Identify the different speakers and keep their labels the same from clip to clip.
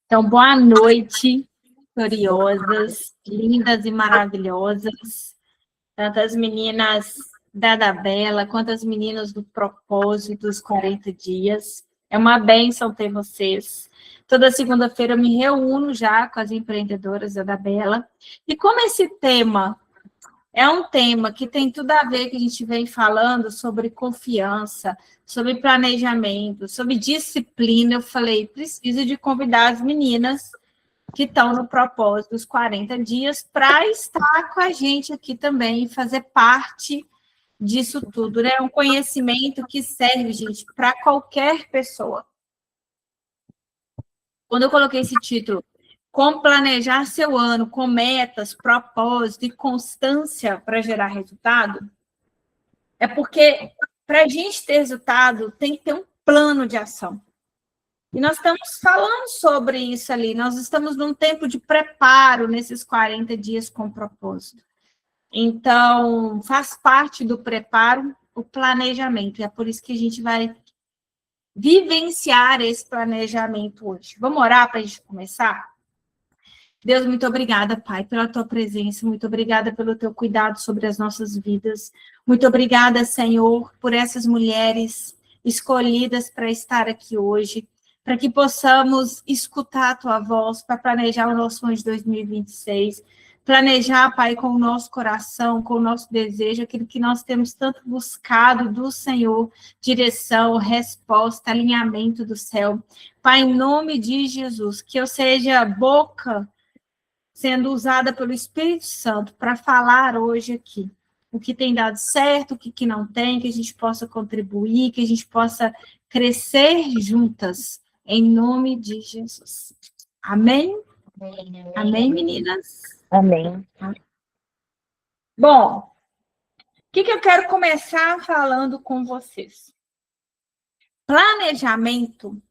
Speaker 1: Então, boa noite, gloriosas, lindas e maravilhosas, tanto as meninas da Bela quanto as meninas do Propósito dos 40 Dias. É uma bênção ter vocês. Toda segunda-feira eu me reúno já com as empreendedoras da Bela. E como esse tema é um tema que tem tudo a ver que a gente vem falando sobre confiança, sobre planejamento, sobre disciplina, eu falei, preciso de convidar as meninas que estão no propósito dos 40 dias para estar com a gente aqui também e fazer parte disso tudo, né? Um conhecimento que serve, gente, para qualquer pessoa. Quando eu coloquei esse título, como planejar seu ano com metas, propósito e constância para gerar resultado, é porque para a gente ter resultado tem que ter um plano de ação. E nós estamos falando sobre isso ali. Nós estamos num tempo de preparo nesses 40 dias com propósito. Então, faz parte do preparo o planejamento. E é por isso que a gente vai vivenciar esse planejamento hoje. Vamos orar para a gente começar? Deus, muito obrigada, Pai, pela tua presença. Muito obrigada pelo teu cuidado sobre as nossas vidas. Muito obrigada, Senhor, por essas mulheres escolhidas para estar aqui hoje, para que possamos escutar a tua voz, para planejar o nosso ano de 2026, planejar, Pai, com o nosso coração, com o nosso desejo, aquilo que nós temos tanto buscado do Senhor, direção, resposta, alinhamento do céu. Pai, em nome de Jesus, que eu seja boca sendo usada pelo Espírito Santo para falar hoje aqui o que tem dado certo, o que não tem, que a gente possa contribuir, que a gente possa crescer juntas, em nome de Jesus. Amém? Amém, meninas?
Speaker 2: Amém.
Speaker 1: Bom, o que eu quero começar falando com vocês? Planejamento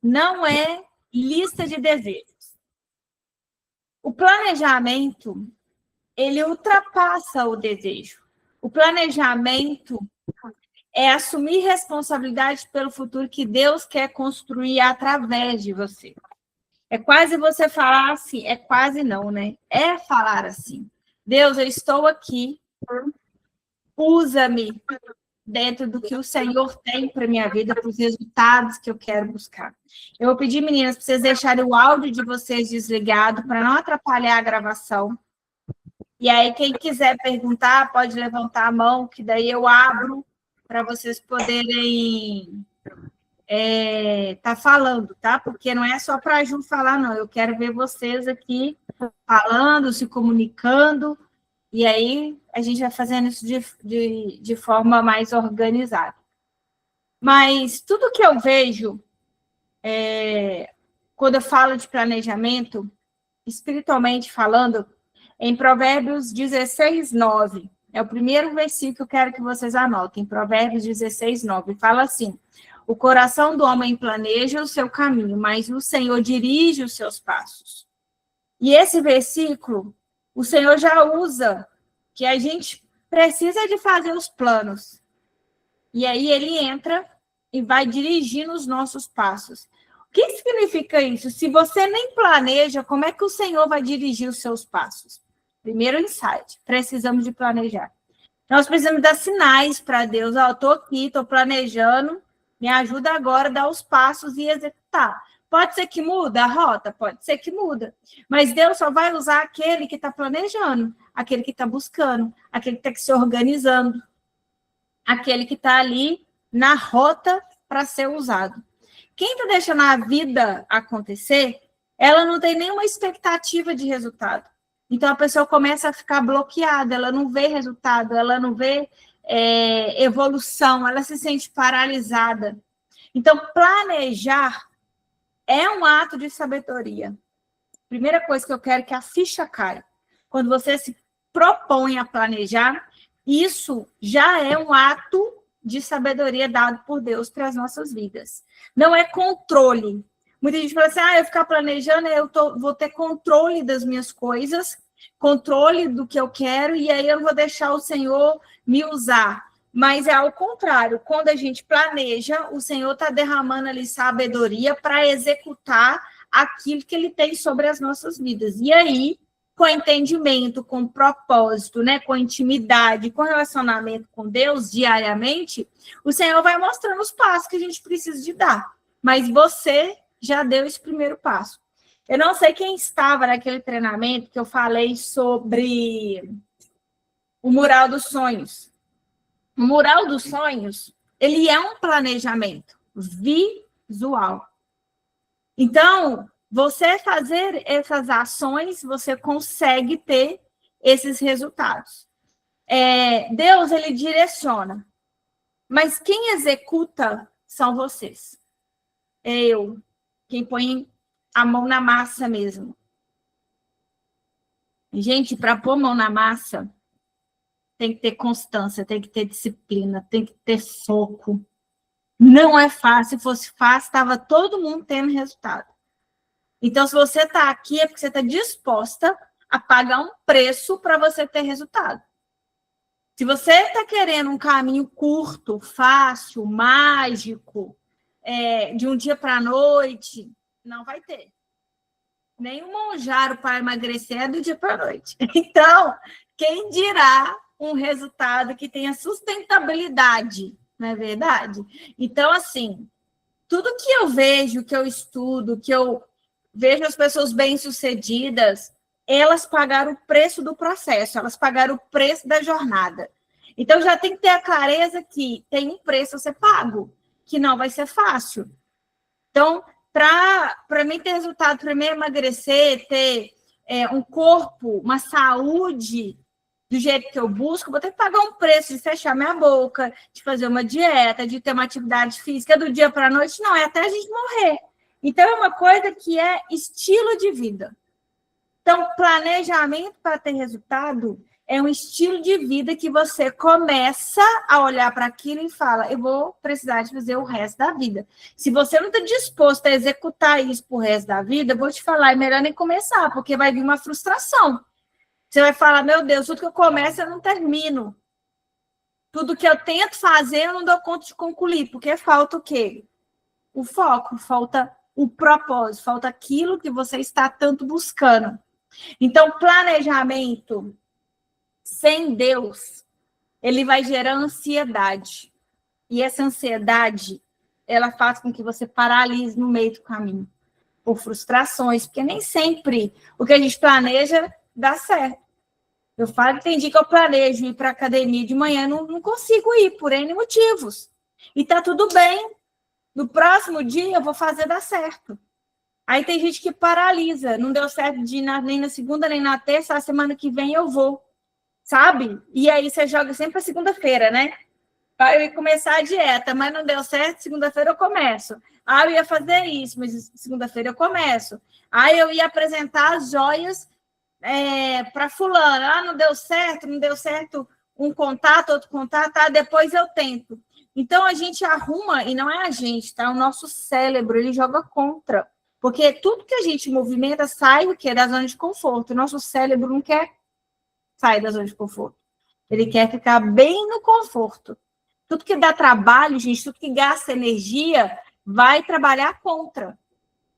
Speaker 1: não é lista de desejos. O planejamento, ele ultrapassa o desejo. O planejamento é assumir responsabilidade pelo futuro que Deus quer construir através de você. É quase você falar assim, é quase não, né? É falar assim, Deus, eu estou aqui, usa-me dentro do que o Senhor tem para minha vida, para os resultados que eu quero buscar. Eu vou pedir, meninas, para vocês deixarem o áudio de vocês desligado, para não atrapalhar a gravação. E aí, quem quiser perguntar, pode levantar a mão, que daí eu abro para vocês poderem tá falando, tá? Porque não é só para a Ju falar, não. Eu quero ver vocês aqui falando, se comunicando, e aí a gente vai fazendo isso de forma mais organizada. Mas tudo que eu vejo, quando eu falo de planejamento, espiritualmente falando, em Provérbios 16, 9, é o primeiro versículo que eu quero que vocês anotem, Provérbios 16, 9, fala assim: o coração do homem planeja o seu caminho, mas o Senhor dirige os seus passos. E esse versículo, o Senhor já usa, que a gente precisa de fazer os planos. E aí ele entra e vai dirigindo os nossos passos. O que significa isso? Se você nem planeja, como é que o Senhor vai dirigir os seus passos? Primeiro insight, precisamos de planejar. Nós precisamos dar sinais para Deus. Ó, estou aqui, estou planejando, me ajuda agora a dar os passos e executar. Pode ser que muda a rota? Pode ser que muda. Mas Deus só vai usar aquele que está planejando, aquele que está buscando, aquele que está se organizando, aquele que está ali na rota para ser usado. Quem está deixando a vida acontecer, ela não tem nenhuma expectativa de resultado. Então, a pessoa começa a ficar bloqueada, ela não vê resultado, ela não vê evolução, ela se sente paralisada. Então, planejar é um ato de sabedoria. Primeira coisa que eu quero é que a ficha caia. Quando você se propõe a planejar, isso já é um ato de sabedoria dado por Deus para as nossas vidas. Não é controle. Muita gente fala assim, eu ficar planejando, vou ter controle das minhas coisas, controle do que eu quero, e aí eu não vou deixar o Senhor me usar. Mas é ao contrário, quando a gente planeja, o Senhor está derramando ali sabedoria para executar aquilo que ele tem sobre as nossas vidas. E aí, com entendimento, com propósito, né, com intimidade, com relacionamento com Deus diariamente, o Senhor vai mostrando os passos que a gente precisa de dar. Mas você já deu esse primeiro passo. Eu não sei quem estava naquele treinamento que eu falei sobre o mural dos sonhos. O mural dos sonhos, ele é um planejamento visual. Então, você fazer essas ações, você consegue ter esses resultados. Deus, ele direciona. Mas quem executa são vocês. É eu. Quem põe a mão na massa mesmo. Gente, para pôr a mão na massa, tem que ter constância, tem que ter disciplina, tem que ter foco. Não é fácil. Se fosse fácil, estava todo mundo tendo resultado. Então, se você está aqui, é porque você está disposta a pagar um preço para você ter resultado. Se você está querendo um caminho curto, fácil, mágico, de um dia para a noite, não vai ter. Nem o monjaro para emagrecer é do dia para a noite. Então, quem dirá um resultado que tenha sustentabilidade, não é verdade? Então, assim, tudo que eu vejo, que eu estudo, que eu vejo as pessoas bem-sucedidas, elas pagaram o preço do processo, elas pagaram o preço da jornada. Então, já tem que ter a clareza que tem um preço a ser pago, que não vai ser fácil. Então, para mim ter resultado, para mim emagrecer, ter um corpo, uma saúde do jeito que eu busco, vou ter que pagar um preço de fechar minha boca, de fazer uma dieta, de ter uma atividade física do dia para a noite. Não, é até a gente morrer. Então, é uma coisa que é estilo de vida. Então, planejamento para ter resultado é um estilo de vida que você começa a olhar para aquilo e fala, eu vou precisar de fazer o resto da vida. Se você não está disposto a executar isso pro resto da vida, eu vou te falar, é melhor nem começar, porque vai vir uma frustração. Você vai falar, meu Deus, tudo que eu começo eu não termino. Tudo que eu tento fazer eu não dou conta de concluir, porque falta o quê? O foco, falta o propósito, falta aquilo que você está tanto buscando. Então, planejamento sem Deus, ele vai gerar ansiedade. E essa ansiedade, ela faz com que você paralise no meio do caminho, por frustrações, porque nem sempre o que a gente planeja dá certo. Eu falo que tem dia que eu planejo ir para a academia de manhã, não consigo ir, por N motivos. E tá tudo bem. No próximo dia eu vou fazer dar certo. Aí tem gente que paralisa, não deu certo de ir nem na segunda, nem na terça, a semana que vem eu vou, sabe? E aí você joga sempre para segunda-feira, né? Eu ia começar a dieta, mas não deu certo, segunda-feira eu começo. Ah, eu ia fazer isso, mas segunda-feira eu começo. Ah, eu ia apresentar as joias para fulano. Ah, não deu certo um contato, outro contato, tá? Depois eu tento. Então, a gente arruma, e não é a gente, tá? O nosso cérebro, ele joga contra. Porque tudo que a gente movimenta sai do quê? Da zona de conforto. O nosso cérebro não quer sair da zona de conforto. Ele quer ficar bem no conforto. Tudo que dá trabalho, gente, tudo que gasta energia, vai trabalhar contra.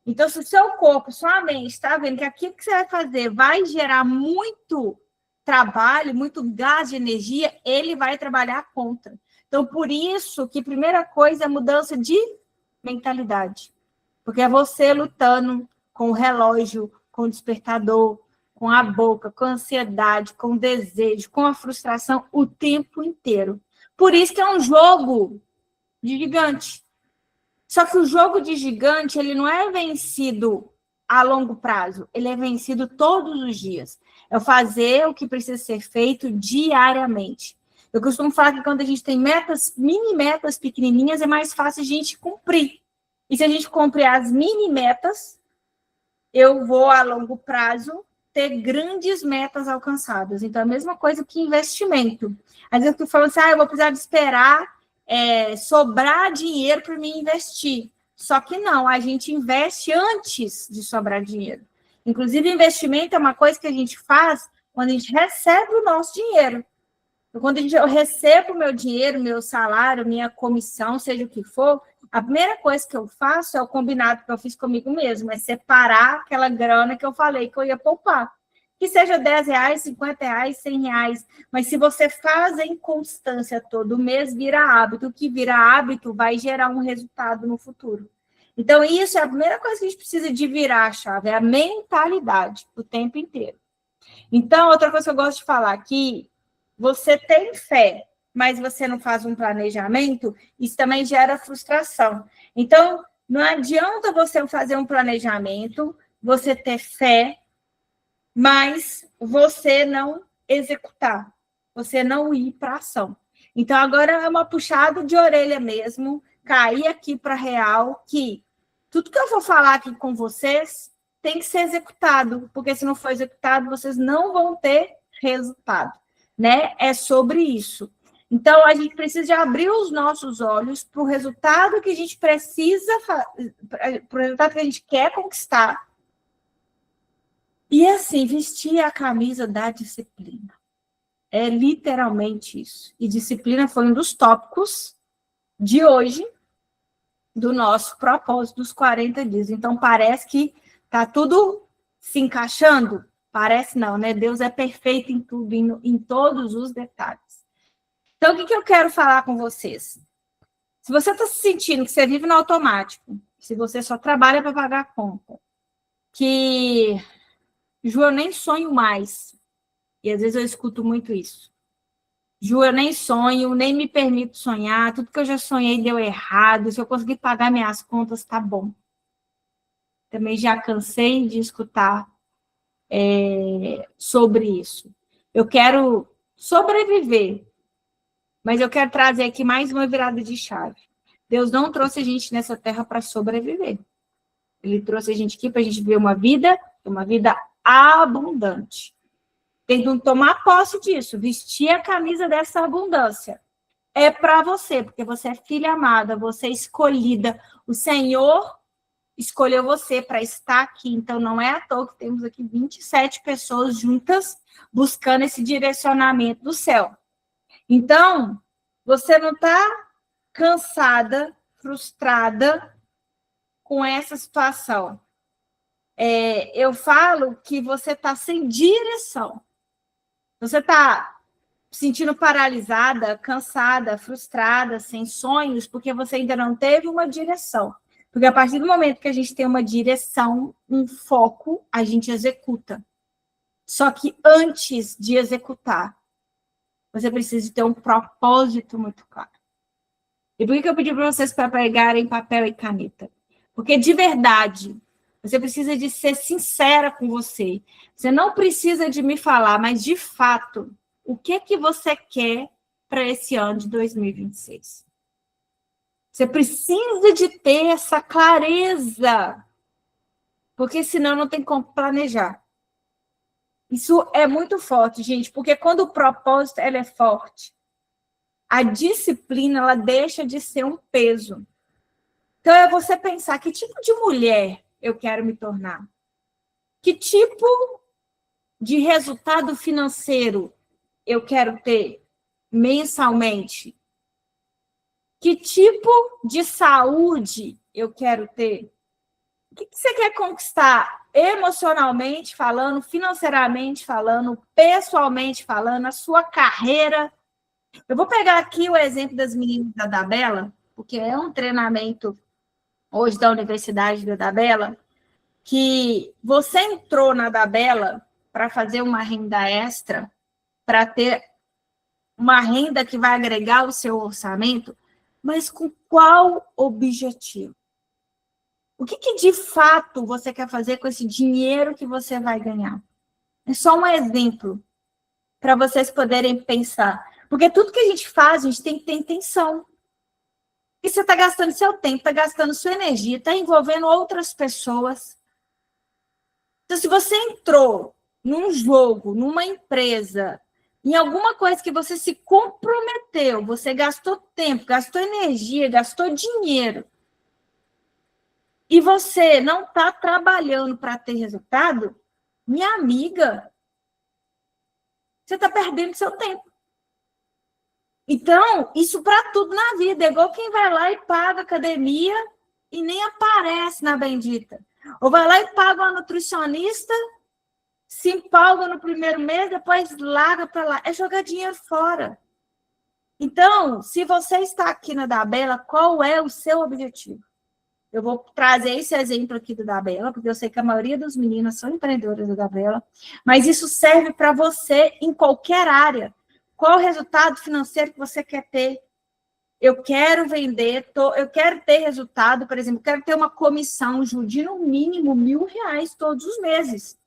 Speaker 1: Então, se o seu corpo, sua mente, está vendo que aquilo que você vai fazer vai gerar muito trabalho, muito gasto de energia, ele vai trabalhar contra. Então, por isso que a primeira coisa é a mudança de mentalidade. Porque é você lutando com o relógio, com o despertador, com a boca, com a ansiedade, com o desejo, com a frustração o tempo inteiro. Por isso que é um jogo de gigante. Só que o jogo de gigante, ele não é vencido a longo prazo, ele é vencido todos os dias. É fazer o que precisa ser feito diariamente. Eu costumo falar que quando a gente tem metas, mini metas pequenininhas, é mais fácil a gente cumprir. E se a gente cumprir as mini metas, eu vou, a longo prazo, ter grandes metas alcançadas. Então, é a mesma coisa que investimento. Às vezes, eu falo assim, eu vou precisar de esperar sobrar dinheiro para me investir. Só que não, a gente investe antes de sobrar dinheiro. Inclusive, investimento é uma coisa que a gente faz quando a gente recebe o nosso dinheiro. Quando eu recebo o meu dinheiro, meu salário, minha comissão, seja o que for, A primeira coisa que eu faço é o combinado que eu fiz comigo mesmo, é separar aquela grana que eu falei que eu ia poupar. Que seja R$10, R$50, R$100, mas se você faz em constância todo mês, vira hábito. O que vira hábito vai gerar um resultado no futuro. Então, isso é a primeira coisa que a gente precisa de virar a chave, é a mentalidade o tempo inteiro. Então, outra coisa que eu gosto de falar aqui, você tem fé, mas você não faz um planejamento, isso também gera frustração. Então, não adianta você fazer um planejamento, você ter fé, mas você não executar, você não ir para ação. Então, agora é uma puxada de orelha mesmo, cair aqui para real, que tudo que eu vou falar aqui com vocês tem que ser executado, porque se não for executado, vocês não vão ter resultado, né? É sobre isso. Então, a gente precisa de abrir os nossos olhos para o resultado que a gente precisa, para o resultado que a gente quer conquistar. E, assim, vestir a camisa da disciplina. É literalmente isso. E disciplina foi um dos tópicos de hoje, do nosso propósito dos 40 dias. Então, parece que está tudo se encaixando? Parece não, né? Deus é perfeito em tudo, em todos os detalhes. Então, o que eu quero falar com vocês? Se você está se sentindo que você vive no automático, se você só trabalha para pagar a conta, que, Ju, eu nem sonho mais, e às vezes eu escuto muito isso. Ju, eu nem sonho, nem me permito sonhar, tudo que eu já sonhei deu errado, se eu conseguir pagar minhas contas, tá bom. Também já cansei de escutar sobre isso. Eu quero sobreviver, mas eu quero trazer aqui mais uma virada de chave. Deus não trouxe a gente nessa terra para sobreviver. Ele trouxe a gente aqui para a gente viver uma vida abundante. Tem que tomar posse disso, vestir a camisa dessa abundância. É para você, porque você é filha amada, você é escolhida. O Senhor escolheu você para estar aqui. Então, não é à toa que temos aqui 27 pessoas juntas buscando esse direcionamento do céu. Então, você não está cansada, frustrada com essa situação. Eu falo que você está sem direção. Você está se sentindo paralisada, cansada, frustrada, sem sonhos, porque você ainda não teve uma direção. Porque a partir do momento que a gente tem uma direção, um foco, a gente executa. Só que antes de executar, você precisa ter um propósito muito claro. E por que eu pedi para vocês para pegarem papel e caneta? Porque de verdade, você precisa de ser sincera com você. Você não precisa de me falar, mas de fato, o que você quer para esse ano de 2026? Você precisa de ter essa clareza, porque senão não tem como planejar. Isso é muito forte, gente, porque quando o propósito ela é forte, a disciplina ela deixa de ser um peso. Então é você pensar que tipo de mulher eu quero me tornar? Que tipo de resultado financeiro eu quero ter mensalmente? Que tipo de saúde eu quero ter? O que você quer conquistar emocionalmente falando, financeiramente falando, pessoalmente falando, a sua carreira? Eu vou pegar aqui o exemplo das meninas da Dabela, porque é um treinamento hoje da Universidade da Dabela, que você entrou na Dabela para fazer uma renda extra, para ter uma renda que vai agregar o seu orçamento, mas com qual objetivo? O que de fato você quer fazer com esse dinheiro que você vai ganhar? É só um exemplo para vocês poderem pensar. Porque tudo que a gente faz, a gente tem que ter intenção. E você está gastando seu tempo, está gastando sua energia, está envolvendo outras pessoas. Então, se você entrou num jogo, numa empresa, em alguma coisa que você se comprometeu, você gastou tempo, gastou energia, gastou dinheiro, e você não está trabalhando para ter resultado, minha amiga, você está perdendo seu tempo. Então, isso para tudo na vida. É igual quem vai lá e paga academia e nem aparece na bendita. Ou vai lá e paga uma nutricionista, se empolga no primeiro mês, depois larga para lá. É jogar dinheiro fora. Então, se você está aqui na Dabela, qual é o seu objetivo? Eu vou trazer esse exemplo aqui do Dabela, porque eu sei que a maioria dos meninos são empreendedoras da Dabela, mas isso serve para você em qualquer área. Qual o resultado financeiro que você quer ter? Eu quero vender, eu quero ter resultado, por exemplo, quero ter uma comissão, Ju, de no mínimo R$ 1.000 todos os meses.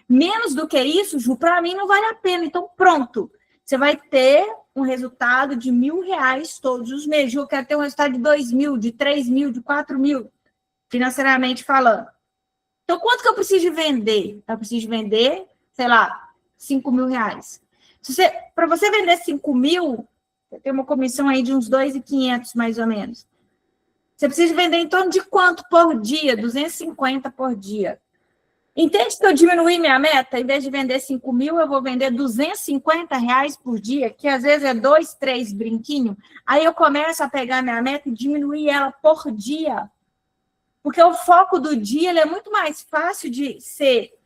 Speaker 1: Menos do que isso, Ju, para mim não vale a pena. Então, pronto. Você vai ter um resultado de R$ 1.000 todos os meses. Ju, eu quero ter um resultado de 2.000, de 3.000, de 4.000, financeiramente falando. Então, quanto que eu preciso de vender? Eu preciso de vender, sei lá, R$ 5.000. Para você vender 5.000, você tem uma comissão aí de uns 2.500, mais ou menos. Você precisa vender em torno de quanto por dia? 250 por dia. Entende que eu diminuí minha meta? Em vez de vender 5.000, eu vou vender R$ 250 por dia, que às vezes é 2, 3 brinquinhos. Aí eu começo a pegar minha meta e diminuir ela por dia. Porque o foco do dia ele é muito mais fácil de ser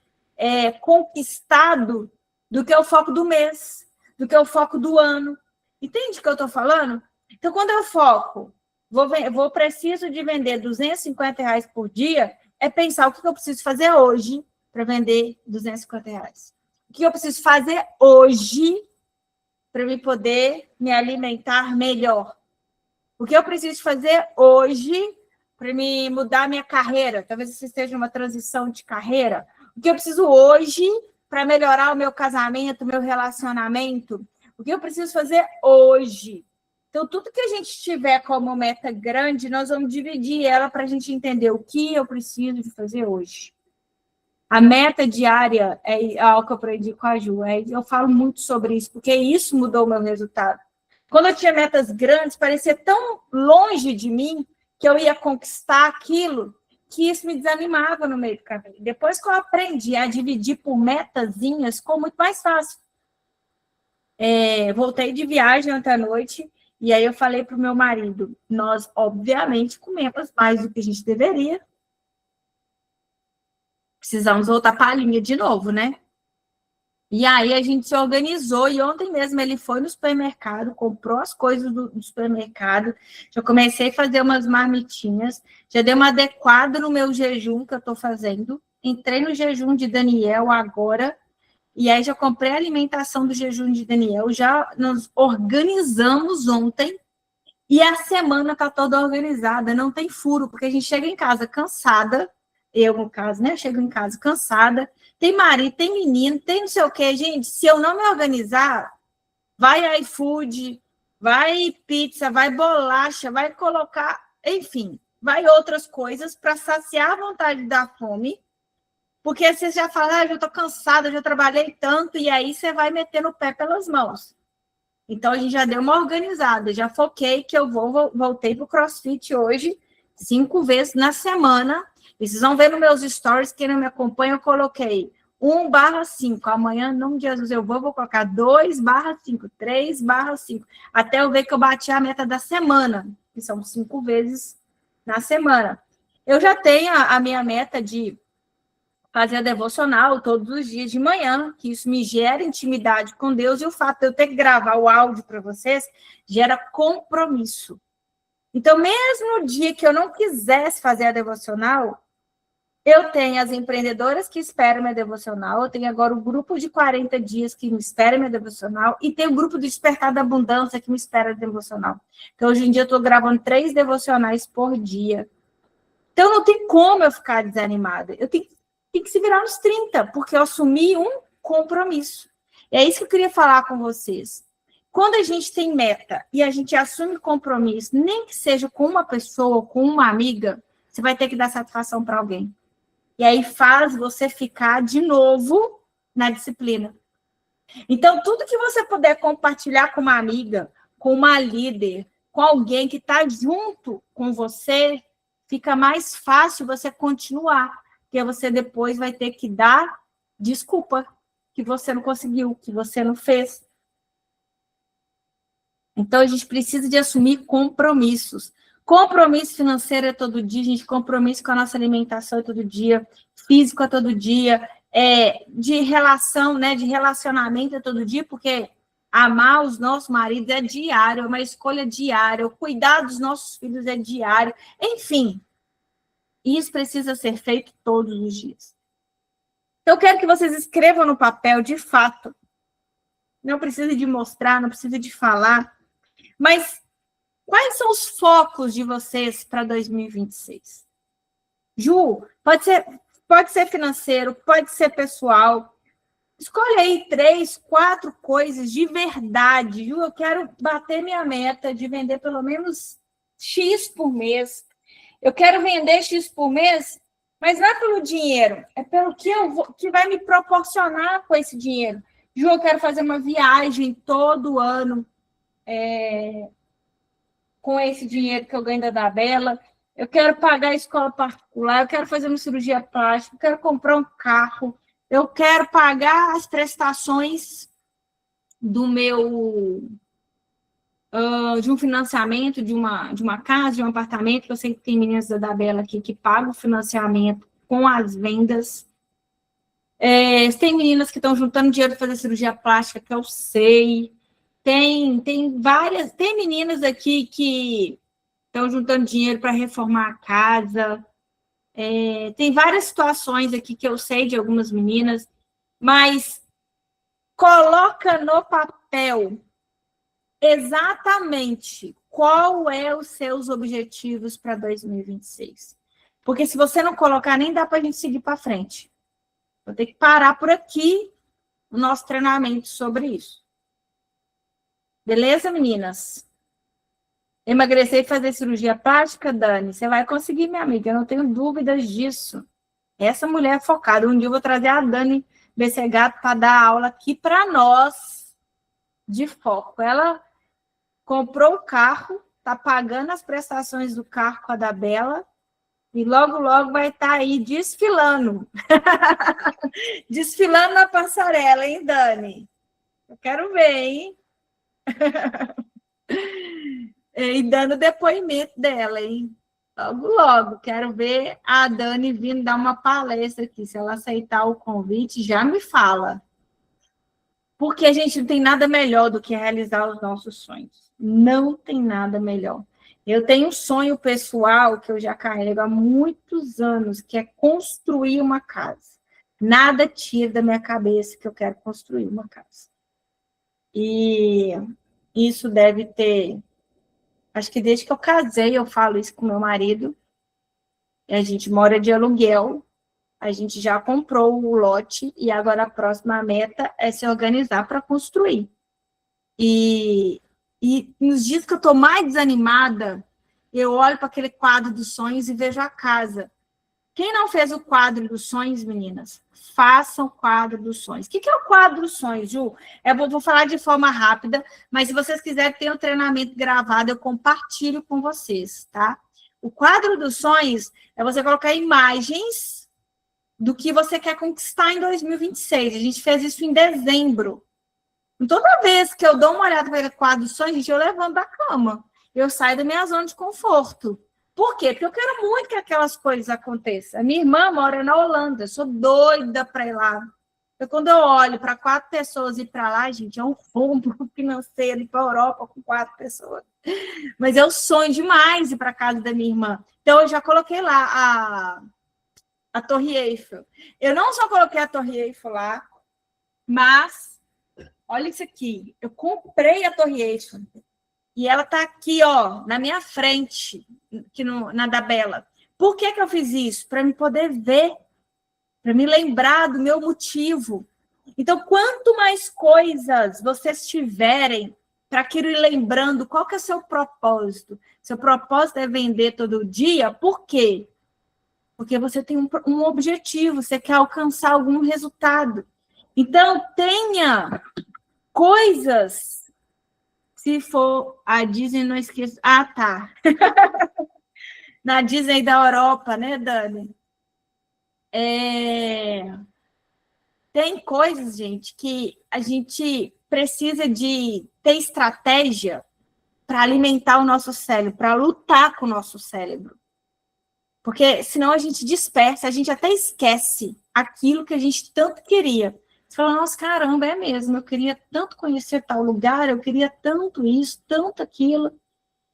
Speaker 1: conquistado do que o foco do mês, do que o foco do ano. Entende o que eu estou falando? Então, quando eu foco, preciso de vender R$ 250 por dia, é pensar o que eu preciso fazer hoje para vender R$ 250. O que eu preciso fazer hoje para me poder me alimentar melhor? O que eu preciso fazer hoje para me mudar minha carreira? Talvez isso esteja uma transição de carreira. O que eu preciso hoje para melhorar o meu casamento, o meu relacionamento? O que eu preciso fazer hoje? Então, tudo que a gente tiver como meta grande, nós vamos dividir ela para a gente entender o que eu preciso de fazer hoje. A meta diária é algo que eu aprendi com a Ju. Eu falo muito sobre isso, porque isso mudou o meu resultado. Quando eu tinha metas grandes, parecia tão longe de mim que eu ia conquistar aquilo, que isso me desanimava no meio do caminho. Depois que eu aprendi a dividir por metazinhas, ficou muito mais fácil. Voltei de viagem ontem à noite, e aí eu falei para o meu marido, nós, obviamente, comemos mais do que a gente deveria. Precisamos voltar para a linha de novo, né? E aí a gente se organizou, e ontem mesmo ele foi no supermercado, comprou as coisas do supermercado, já comecei a fazer umas marmitinhas, já dei uma adequada no meu jejum que eu estou fazendo, entrei no jejum de Daniel agora, e aí já comprei a alimentação do jejum de Daniel, já nos organizamos ontem, e a semana está toda organizada, não tem furo, porque a gente chega em casa cansada, eu, no caso, né? Chego em casa cansada, tem marido, tem menino, tem não sei o quê, gente. Se eu não me organizar, vai iFood, vai pizza, vai bolacha, vai colocar, enfim, vai outras coisas para saciar a vontade da fome, porque você já fala, já estou cansada, já trabalhei tanto, e aí você vai metendo o pé pelas mãos. Então, a gente já deu uma organizada, já foquei que eu voltei para o CrossFit hoje, 5 vezes na semana. E vocês vão ver nos meus stories, quem não me acompanha, eu coloquei 1/5. Amanhã, em nome de Jesus, eu vou colocar 2/5, 3/5, até eu ver que eu bati a meta da semana, que são 5 vezes na semana. Eu já tenho a minha meta de fazer a devocional todos os dias de manhã, que isso me gera intimidade com Deus, e o fato de eu ter que gravar o áudio para vocês gera compromisso. Então, mesmo no dia que eu não quisesse fazer a devocional, eu tenho as empreendedoras que esperam minha devocional, eu tenho agora o grupo de 40 dias que me espera minha devocional, e tem o grupo do Despertar da Abundância que me espera a devocional. Então, hoje em dia, eu estou gravando 3 devocionais por dia. Então, não tem como eu ficar desanimada. Eu tenho que se virar nos 30, porque eu assumi um compromisso. E é isso que eu queria falar com vocês. Quando a gente tem meta e a gente assume compromisso, nem que seja com uma pessoa, com uma amiga, você vai ter que dar satisfação para alguém. E aí faz você ficar de novo na disciplina. Então, tudo que você puder compartilhar com uma amiga, com uma líder, com alguém que está junto com você, fica mais fácil você continuar. Porque você depois vai ter que dar desculpa que você não conseguiu, que você não fez. Então, a gente precisa de assumir compromissos. Compromisso financeiro é todo dia, gente, compromisso com a nossa alimentação é todo dia, físico é todo dia, de relação, né, de relacionamento é todo dia, porque amar os nossos maridos é diário, é uma escolha diária, o cuidar dos nossos filhos é diário, enfim, isso precisa ser feito todos os dias. Então, eu quero que vocês escrevam no papel, de fato, não precisa de mostrar, não precisa de falar, mas quais são os focos de vocês para 2026? Ju, pode ser financeiro, pode ser pessoal. Escolhe aí 3, 4 coisas de verdade. Ju, eu quero bater minha meta de vender pelo menos X por mês. Eu quero vender X por mês, mas não é pelo dinheiro, é pelo que vai me proporcionar com esse dinheiro. Ju, eu quero fazer uma viagem todo ano com esse dinheiro que eu ganho da Dabela. Eu quero pagar a escola particular, eu quero fazer uma cirurgia plástica, eu quero comprar um carro, eu quero pagar as prestações do meu de um financiamento de uma casa, de um apartamento, que eu sei que tem meninas da Dabela aqui que pagam o financiamento com as vendas. Tem meninas que estão juntando dinheiro para fazer cirurgia plástica, que eu sei. Tem meninas aqui que estão juntando dinheiro para reformar a casa. Tem várias situações aqui que eu sei de algumas meninas, mas coloca no papel exatamente qual é os seus objetivos para 2026. Porque se você não colocar, nem dá para a gente seguir para frente. Vou ter que parar por aqui o nosso treinamento sobre isso. Beleza, meninas? Emagrecer e fazer cirurgia plástica, Dani, você vai conseguir, minha amiga, eu não tenho dúvidas disso. Essa mulher é focada. Um dia eu vou trazer a Dani Bessegato para dar aula aqui para nós de foco. Ela comprou o carro, está pagando as prestações do carro com a Dabela e logo, logo vai estar aí desfilando. Desfilando na passarela, hein, Dani? Eu quero ver, hein? E dando depoimento dela, hein? Logo, logo. Quero ver a Dani vindo dar uma palestra aqui. Se ela aceitar o convite, já me fala. Porque a gente não tem nada melhor do que realizar os nossos sonhos. Não tem nada melhor. Eu tenho um sonho pessoal que eu já carrego há muitos anos, que é construir uma casa. Nada tira da minha cabeça que eu quero construir uma casa. E isso deve ter... Acho que desde que eu casei, eu falo isso com meu marido. A gente mora de aluguel, a gente já comprou o lote e agora a próxima meta é se organizar para construir. E nos dias que eu estou mais desanimada, eu olho para aquele quadro dos sonhos e vejo a casa. Quem não fez o quadro dos sonhos, meninas? Façam o quadro dos sonhos. O que é o quadro dos sonhos, Ju? Eu vou falar de forma rápida, mas se vocês quiserem ter um treinamento gravado, eu compartilho com vocês, tá? O quadro dos sonhos é você colocar imagens do que você quer conquistar em 2026. A gente fez isso em dezembro. Toda vez que eu dou uma olhada para o quadro dos sonhos, gente, eu levanto da cama. Eu saio da minha zona de conforto. Por quê? Porque eu quero muito que aquelas coisas aconteçam. A minha irmã mora na Holanda, eu sou doida para ir lá. Então, quando eu olho para 4 pessoas ir para lá, gente, é um rombo financeiro ir para a Europa com 4 pessoas. Mas eu sonho demais ir para a casa da minha irmã. Então, eu já coloquei lá a Torre Eiffel. Eu não só coloquei a Torre Eiffel lá, mas, olha isso aqui, eu comprei a Torre Eiffel. E ela está aqui, ó, na minha frente, aqui na Dabela. Por que eu fiz isso? Para me poder ver, para me lembrar do meu motivo. Então, quanto mais coisas vocês tiverem para aquilo ir lembrando, qual que é o seu propósito? Seu propósito é vender todo dia? Por quê? Porque você tem um objetivo, você quer alcançar algum resultado. Então, tenha coisas... Se for a Disney, não esqueça. Ah, tá. Na Disney da Europa, né, Dani? Tem coisas, gente, que a gente precisa de ter estratégia para alimentar o nosso cérebro, para lutar com o nosso cérebro. Porque senão a gente dispersa, a gente até esquece aquilo que a gente tanto queria. Você fala, nossa, caramba, é mesmo, eu queria tanto conhecer tal lugar, eu queria tanto isso, tanto aquilo.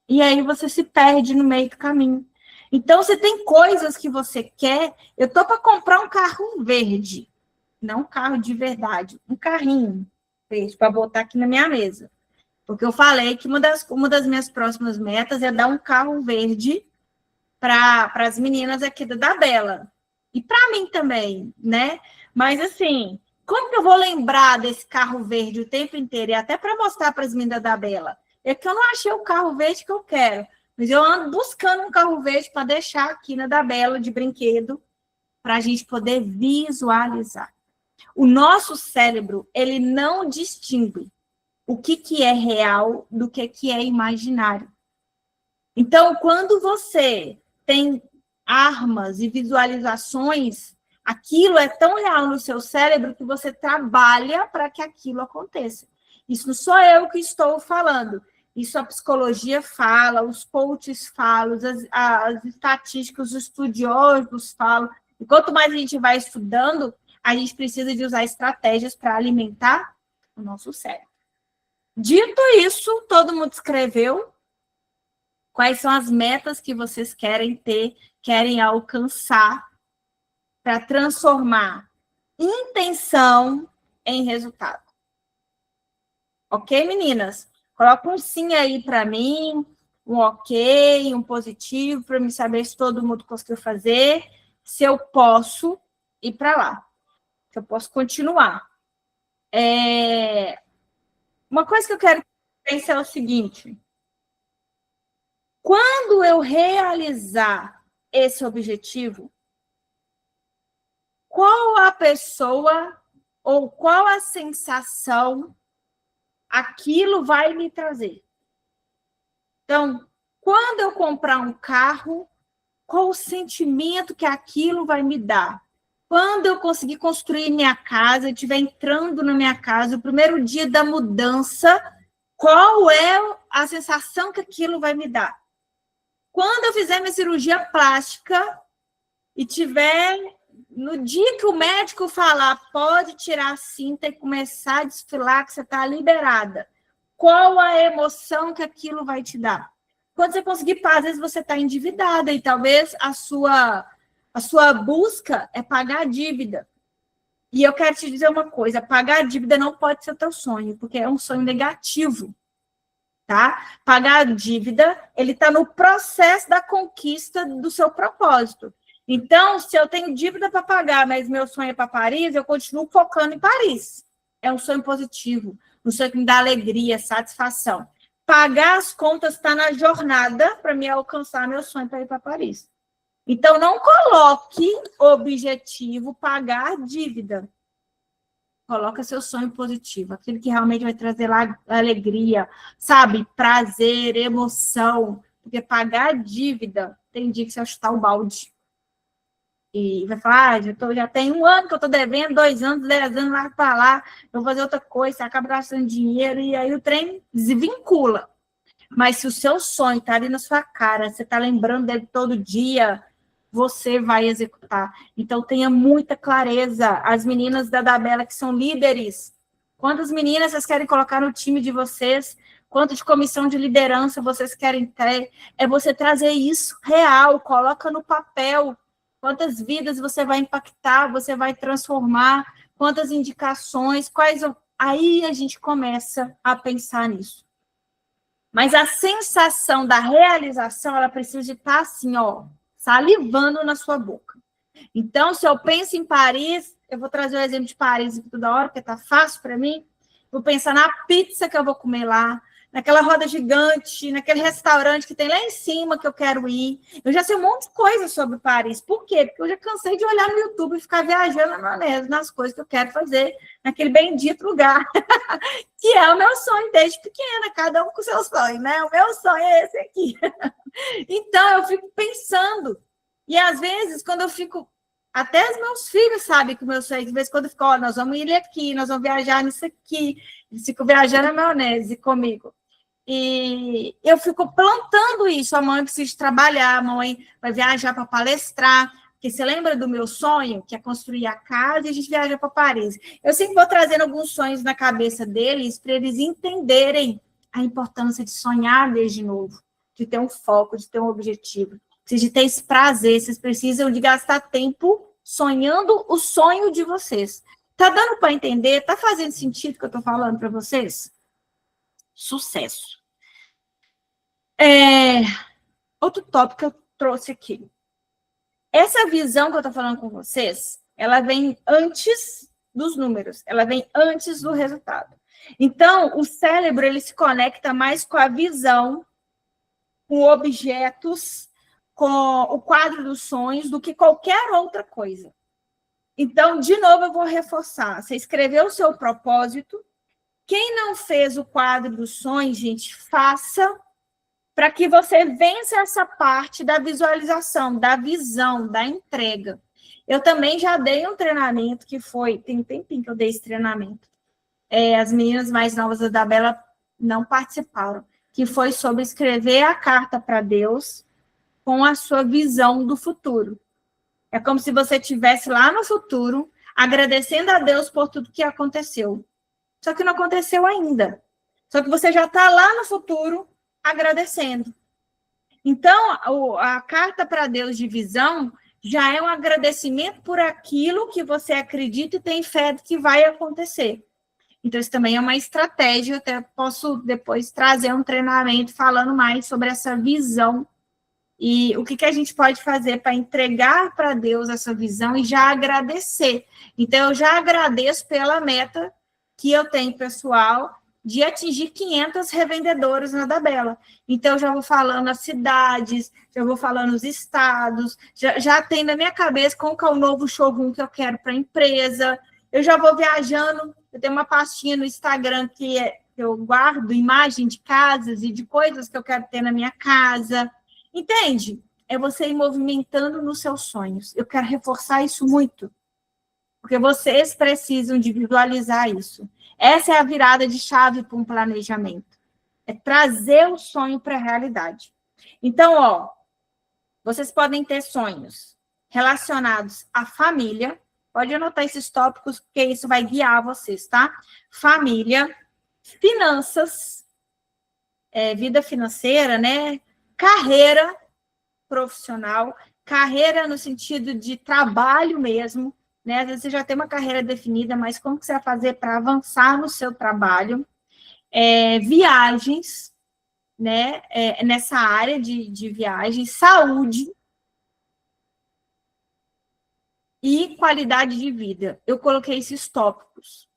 Speaker 1: E aí você se perde no meio do caminho. Então, você tem coisas que você quer. Eu tô para comprar um carro verde, não um carro de verdade, um carrinho verde para botar aqui na minha mesa. Porque eu falei que uma das minhas próximas metas é dar um carro verde para as meninas aqui da Bela. E para mim também, né? Mas assim, como que eu vou lembrar desse carro verde o tempo inteiro? E até para mostrar para as meninas da Bela. É que eu não achei o carro verde que eu quero. Mas eu ando buscando um carro verde para deixar aqui na da Bela de brinquedo, para a gente poder visualizar. O nosso cérebro, ele não distingue o que é real do que é imaginário. Então, quando você tem armas e visualizações, aquilo é tão real no seu cérebro que você trabalha para que aquilo aconteça. Isso não sou eu que estou falando. Isso a psicologia fala, os coaches falam, as estatísticas, os estudiosos falam. E quanto mais a gente vai estudando, a gente precisa de usar estratégias para alimentar o nosso cérebro. Dito isso, todo mundo escreveu quais são as metas que vocês querem ter, querem alcançar para transformar intenção em resultado. Ok, meninas? Coloca um sim aí para mim, um ok, um positivo, para me saber se todo mundo conseguiu fazer, se eu posso ir para lá, se eu posso continuar. Uma coisa que eu quero pensar é o seguinte: quando eu realizar esse objetivo, qual a pessoa ou qual a sensação aquilo vai me trazer? Então, quando eu comprar um carro, qual o sentimento que aquilo vai me dar? Quando eu conseguir construir minha casa, eu estiver entrando na minha casa, o primeiro dia da mudança, qual é a sensação que aquilo vai me dar? Quando eu fizer minha cirurgia plástica e tiver, no dia que o médico falar, pode tirar a cinta e começar a desfilar, que você está liberada, qual a emoção que aquilo vai te dar? Quando você conseguir pagar, às vezes você está endividada e talvez a sua busca é pagar a dívida. E eu quero te dizer uma coisa, pagar a dívida não pode ser teu sonho, porque é um sonho negativo. Tá? Pagar a dívida, ele está no processo da conquista do seu propósito. Então, se eu tenho dívida para pagar, mas meu sonho é para Paris, eu continuo focando em Paris. É um sonho positivo, um sonho que me dá alegria, satisfação. Pagar as contas está na jornada para me alcançar meu sonho para ir para Paris. Então, não coloque objetivo pagar dívida. Coloca seu sonho positivo, aquele que realmente vai trazer lá alegria, sabe? Prazer, emoção. Porque pagar dívida, tem dia que você vai chutar o balde. E vai falar, já tem 1 ano que eu estou devendo, 2 anos, 10 anos, lá para lá, eu vou fazer outra coisa, você acaba gastando dinheiro, e aí o trem desvincula. Mas se o seu sonho está ali na sua cara, você está lembrando dele todo dia, você vai executar. Então, tenha muita clareza. As meninas da Bela que são líderes, quantas meninas vocês querem colocar no time de vocês? Quanto de comissão de liderança vocês querem ter? É você trazer isso real, coloca no papel. Quantas vidas você vai impactar, você vai transformar, quantas indicações, quais... Aí a gente começa a pensar nisso. Mas a sensação da realização, ela precisa de estar assim, ó, salivando na sua boca. Então, se eu penso em Paris, eu vou trazer o exemplo de Paris toda hora, porque está fácil para mim. Vou pensar na pizza que eu vou comer lá, naquela roda gigante, naquele restaurante que tem lá em cima que eu quero ir. Eu já sei um monte de coisa sobre Paris. Por quê? Porque eu já cansei de olhar no YouTube e ficar viajando na maionese, nas coisas que eu quero fazer naquele bendito lugar, que é o meu sonho desde pequena, cada um com o seu sonho, né? O meu sonho é esse aqui. Então, eu fico pensando. E, às vezes, quando eu fico... Até os meus filhos sabem que o meu sonho, de vez em quando eu fico, nós vamos ir aqui, nós vamos viajar nisso aqui. Eles ficam viajando na maionese comigo. E eu fico plantando isso. A mãe precisa trabalhar, a mãe vai viajar para palestrar. Porque você lembra do meu sonho, que é construir a casa e a gente viaja para Paris? Eu sempre vou trazendo alguns sonhos na cabeça deles para eles entenderem a importância de sonhar desde novo, de ter um foco, de ter um objetivo, de ter esse prazer. Vocês precisam de gastar tempo sonhando o sonho de vocês. Tá dando para entender? Tá fazendo sentido o que eu tô falando para vocês? Sucesso. Outro tópico que eu trouxe aqui. Essa visão que eu estou falando com vocês, ela vem antes dos números, ela vem antes do resultado. Então, o cérebro, ele se conecta mais com a visão, com objetos, com o quadro dos sonhos, do que qualquer outra coisa. Então, de novo, eu vou reforçar. Você escreveu o seu propósito. Quem não fez o quadro dos sonhos, gente, faça, para que você vença essa parte da visualização, da visão, da entrega. Eu também já dei um treinamento que foi... Tem um tempinho que eu dei esse treinamento. As meninas mais novas da Bela não participaram. Que foi sobre escrever a carta para Deus com a sua visão do futuro. É como se você estivesse lá no futuro, agradecendo a Deus por tudo que aconteceu. Só que não aconteceu ainda. Só que você já está lá no futuro, agradecendo. Então, a carta para Deus de visão já é um agradecimento por aquilo que você acredita e tem fé de que vai acontecer. Então, isso também é uma estratégia. Eu até posso depois trazer um treinamento falando mais sobre essa visão e o que a gente pode fazer para entregar para Deus essa visão e já agradecer. Então, eu já agradeço pela meta que eu tenho, pessoal, de atingir 500 revendedores na Dabela. Então, eu já vou falando as cidades, já vou falando os estados, já tem na minha cabeça qual que é o novo showroom que eu quero para a empresa. Eu já vou viajando, eu tenho uma pastinha no Instagram que eu guardo imagem de casas e de coisas que eu quero ter na minha casa. Entende? É você ir movimentando nos seus sonhos. Eu quero reforçar isso muito, porque vocês precisam de visualizar isso. Essa é a virada de chave para um planejamento. É trazer o sonho para a realidade. Então, vocês podem ter sonhos relacionados à família. Pode anotar esses tópicos, porque isso vai guiar vocês, tá? Família, finanças, vida financeira, né? Carreira profissional, carreira no sentido de trabalho mesmo, né? Às vezes você já tem uma carreira definida, mas como que você vai fazer para avançar no seu trabalho? Viagens, né? Nessa área de viagem, saúde e qualidade de vida. Eu coloquei esses tópicos.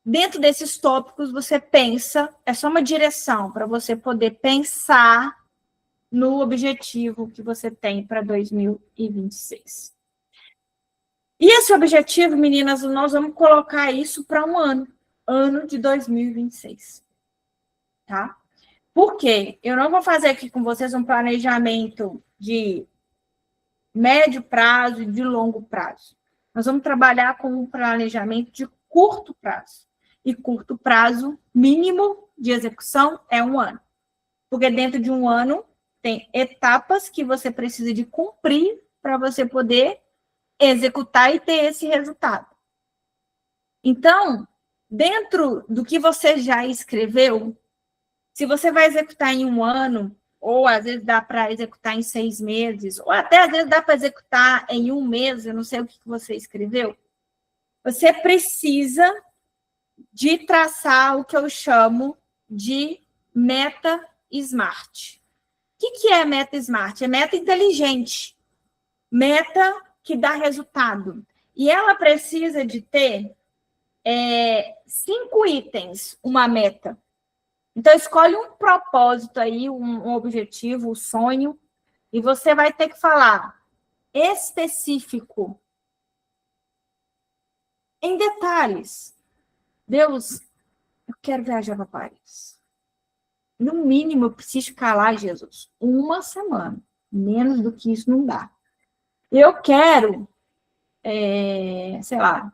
Speaker 1: Dentro desses tópicos, você pensa, é só uma direção para você poder pensar no objetivo que você tem para 2026. E esse objetivo, meninas, nós vamos colocar isso para um ano de 2026. Tá? Por quê? Eu não vou fazer aqui com vocês um planejamento de médio prazo e de longo prazo. Nós vamos trabalhar com um planejamento de curto prazo. E curto prazo mínimo de execução é 1 ano. Porque dentro de 1 ano tem etapas que você precisa de cumprir para você poder executar e ter esse resultado. Então, dentro do que você já escreveu, se você vai executar em 1 ano, ou às vezes dá para executar em 6 meses, ou até às vezes dá para executar em 1 mês, eu não sei o que você escreveu, você precisa de traçar o que eu chamo de meta SMART. O que é meta SMART? É meta inteligente, meta que dá resultado. E ela precisa de ter 5 itens, uma meta. Então, escolhe um propósito aí, um objetivo, um sonho, e você vai ter que falar específico, em detalhes. Deus, eu quero viajar para Paris. No mínimo, eu preciso ficar lá, Jesus, 1 semana. Menos do que isso não dá. Eu quero, sei lá,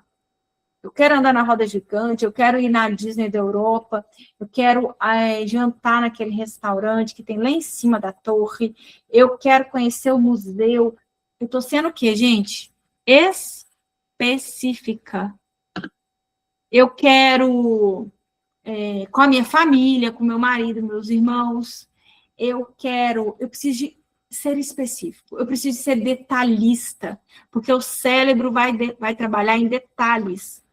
Speaker 1: Eu quero andar na roda gigante, eu quero ir na Disney da Europa, eu quero jantar naquele restaurante que tem lá em cima da torre, eu quero conhecer o museu. Eu estou sendo o quê, gente? Específica. Eu quero com a minha família, com meu marido, meus irmãos. Eu preciso de ser específico, eu preciso ser detalhista, porque o cérebro vai trabalhar em detalhes.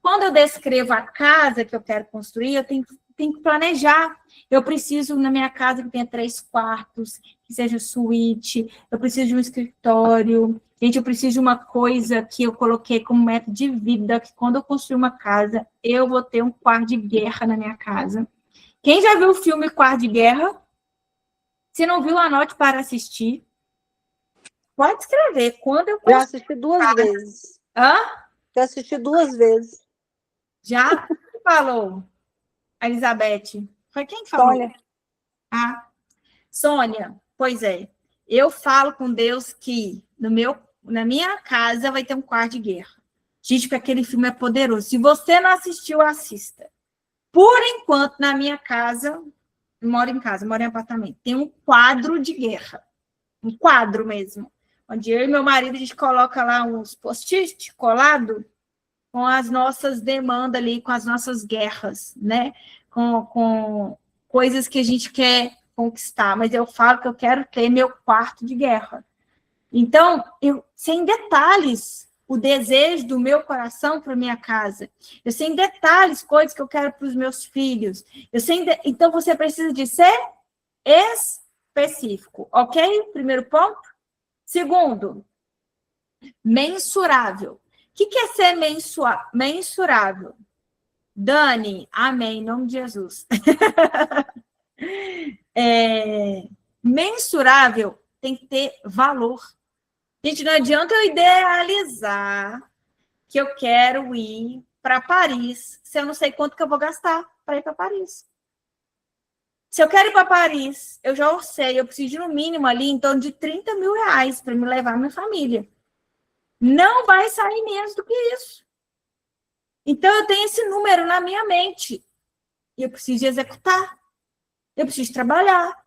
Speaker 1: Quando eu descrevo a casa que eu quero construir, eu tenho que planejar. Eu preciso, na minha casa, que tenha 3 quartos, que seja suíte, eu preciso de um escritório. Gente, eu preciso de uma coisa que eu coloquei como meta de vida, que quando eu construir uma casa, eu vou ter um quarto de guerra na minha casa. Quem já viu o filme Quarto de Guerra? Se não viu, anote para assistir. Pode escrever. Quando eu
Speaker 2: Já assisti 2 vezes.
Speaker 1: Hã?
Speaker 2: Já assisti 2 vezes.
Speaker 1: Já? Quem falou? A Elizabeth. Foi quem falou?
Speaker 2: Sônia.
Speaker 1: Ah, Sônia. Pois é. Eu falo com Deus que na minha casa vai ter um quarto de guerra. Gente, porque aquele filme é poderoso. Se você não assistiu, assista. Por enquanto, na minha casa, moro em apartamento, tem um quadro de guerra. Um quadro mesmo. Onde eu e meu marido, a gente coloca lá uns post-it colado com as nossas demandas ali, com as nossas guerras, né? Com coisas que a gente quer conquistar. Mas eu falo que eu quero ter meu quarto de guerra. Então, eu sei em detalhes o desejo do meu coração para minha casa. Eu sei em detalhes coisas que eu quero para os meus filhos. Então, você precisa de ser específico, ok? Primeiro ponto. Segundo, mensurável. O que é ser mensurável? Dani, amém, em nome de Jesus. Mensurável tem que ter valor. Gente, não adianta eu idealizar que eu quero ir para Paris se eu não sei quanto que eu vou gastar para ir para Paris. Se eu quero ir para Paris, eu já orcei, eu preciso de, no mínimo ali em torno de 30 mil reais para me levar minha família. Não vai sair menos do que isso. Então, eu tenho esse número na minha mente. E eu preciso de executar. Eu preciso trabalhar.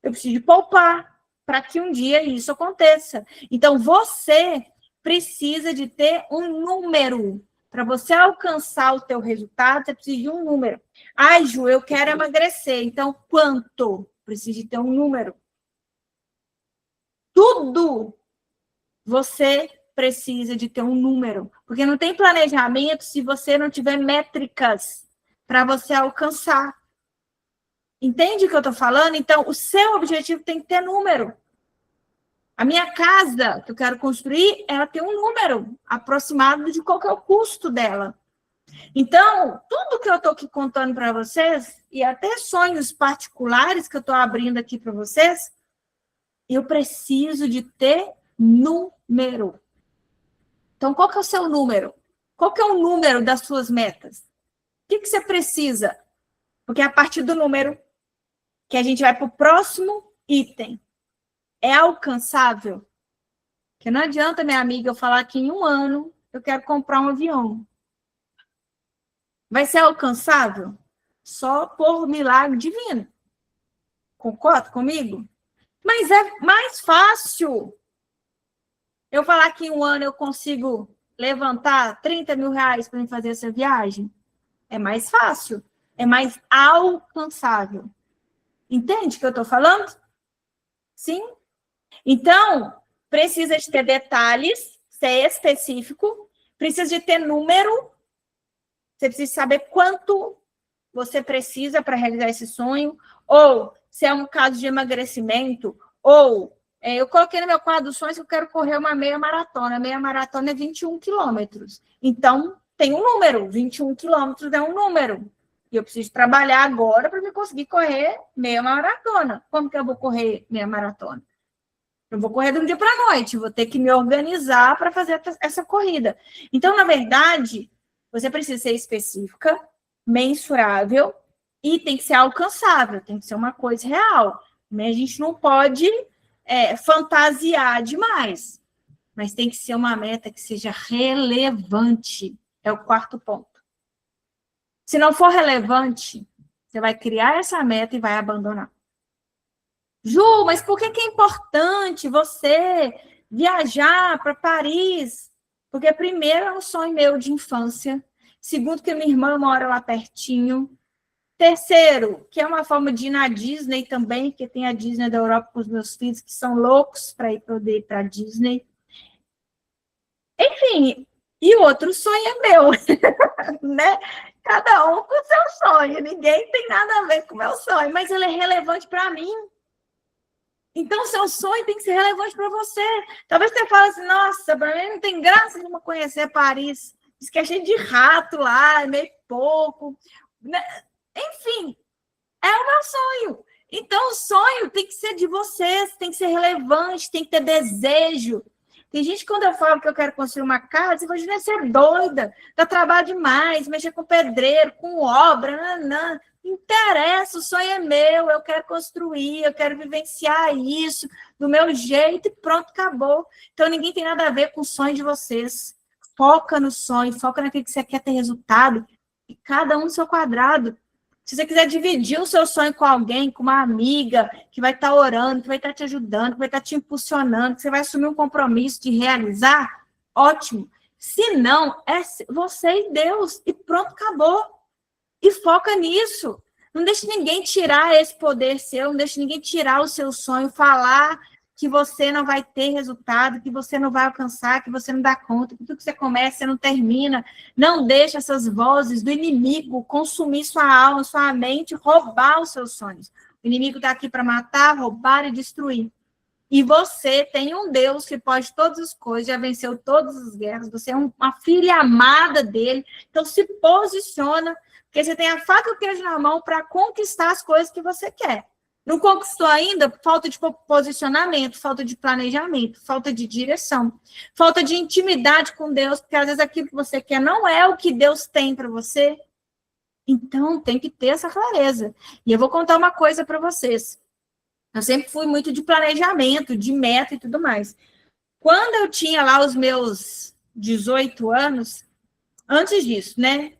Speaker 1: Eu preciso de poupar para que um dia isso aconteça. Então, você precisa de ter um número. Para você alcançar o teu resultado, você precisa de um número. Ai, Ju, eu quero emagrecer. Então, quanto? Preciso de ter um número. Tudo você precisa de ter um número, porque não tem planejamento se você não tiver métricas para você alcançar. Entende o que eu estou falando? Então, o seu objetivo tem que ter número. A minha casa que eu quero construir, ela tem um número aproximado de qual que é o custo dela. Então, tudo que eu estou aqui contando para vocês, e até sonhos particulares que eu estou abrindo aqui para vocês, eu preciso de ter número. Então, qual que é o seu número? Qual que é o número das suas metas? O que você precisa? Porque é a partir do número que a gente vai para o próximo item. É alcançável? Porque não adianta, minha amiga, eu falar que em 1 ano eu quero comprar um avião. Vai ser alcançável? Só por milagre divino. Concorda comigo? Mas é mais fácil eu falar que em 1 ano eu consigo levantar 30 mil reais para fazer essa viagem. É mais fácil. É mais alcançável. Entende o que eu estou falando? Sim? Então, precisa de ter detalhes, ser específico, precisa de ter número, você precisa saber quanto você precisa para realizar esse sonho, ou se é um caso de emagrecimento, ou eu coloquei no meu quadro dos sonhos que eu quero correr uma meia maratona. A meia maratona é 21 quilômetros. Então, tem um número, 21 quilômetros é um número. E eu preciso trabalhar agora para me conseguir correr meia maratona. Como que eu vou correr meia maratona? Eu vou correr de um dia para a noite, vou ter que me organizar para fazer essa corrida. Então, na verdade, você precisa ser específica, mensurável e tem que ser alcançável, tem que ser uma coisa real. A gente não pode fantasiar demais, mas tem que ser uma meta que seja relevante. É o quarto ponto. Se não for relevante, você vai criar essa meta e vai abandonar. Ju, mas por que é importante você viajar para Paris? Porque, primeiro, é um sonho meu de infância. Segundo, que minha irmã mora lá pertinho. Terceiro, que é uma forma de ir na Disney também, que tem a Disney da Europa com os meus filhos, que são loucos para poder ir para a Disney. Enfim, e o outro sonho é meu, né? Cada um com o seu sonho. Ninguém tem nada a ver com o meu sonho, mas ele é relevante para mim. Então, o seu sonho tem que ser relevante para você. Talvez você fale assim, nossa, para mim não tem graça nenhuma conhecer Paris. Diz que é cheio de rato lá, é meio pouco. Enfim, é o meu sonho. Então, o sonho tem que ser de vocês, tem que ser relevante, tem que ter desejo. Tem gente, quando eu falo que eu quero construir uma casa, você imagina ser doida, dá trabalho demais, mexer com pedreiro, com obra, não interessa, o sonho é meu, eu quero construir, eu quero vivenciar isso do meu jeito e pronto, acabou. Então, ninguém tem nada a ver com o sonho de vocês. Foca no sonho, foca naquilo que você quer ter resultado, e cada um no seu quadrado. Se você quiser dividir o seu sonho com alguém, com uma amiga, que vai estar orando, que vai estar te ajudando, que vai estar te impulsionando, que você vai assumir um compromisso de realizar, ótimo. Se não, é você e Deus, e pronto, acabou. E foca nisso. Não deixe ninguém tirar esse poder seu, não deixe ninguém tirar o seu sonho, falar que você não vai ter resultado, que você não vai alcançar, que você não dá conta, que tudo que você começa, você não termina. Não deixe essas vozes do inimigo consumir sua alma, sua mente, roubar os seus sonhos. O inimigo está aqui para matar, roubar e destruir. E você tem um Deus que pode todas as coisas, já venceu todas as guerras, você é uma filha amada dele, então se posiciona, porque você tem a faca e o queijo na mão para conquistar as coisas que você quer. Não conquistou ainda? Falta de posicionamento, falta de planejamento, falta de direção, falta de intimidade com Deus, porque às vezes aquilo que você quer não é o que Deus tem para você. Então, tem que ter essa clareza. E eu vou contar uma coisa para vocês. Eu sempre fui muito de planejamento, de meta e tudo mais. Quando eu tinha lá os meus 18 anos, antes disso, né?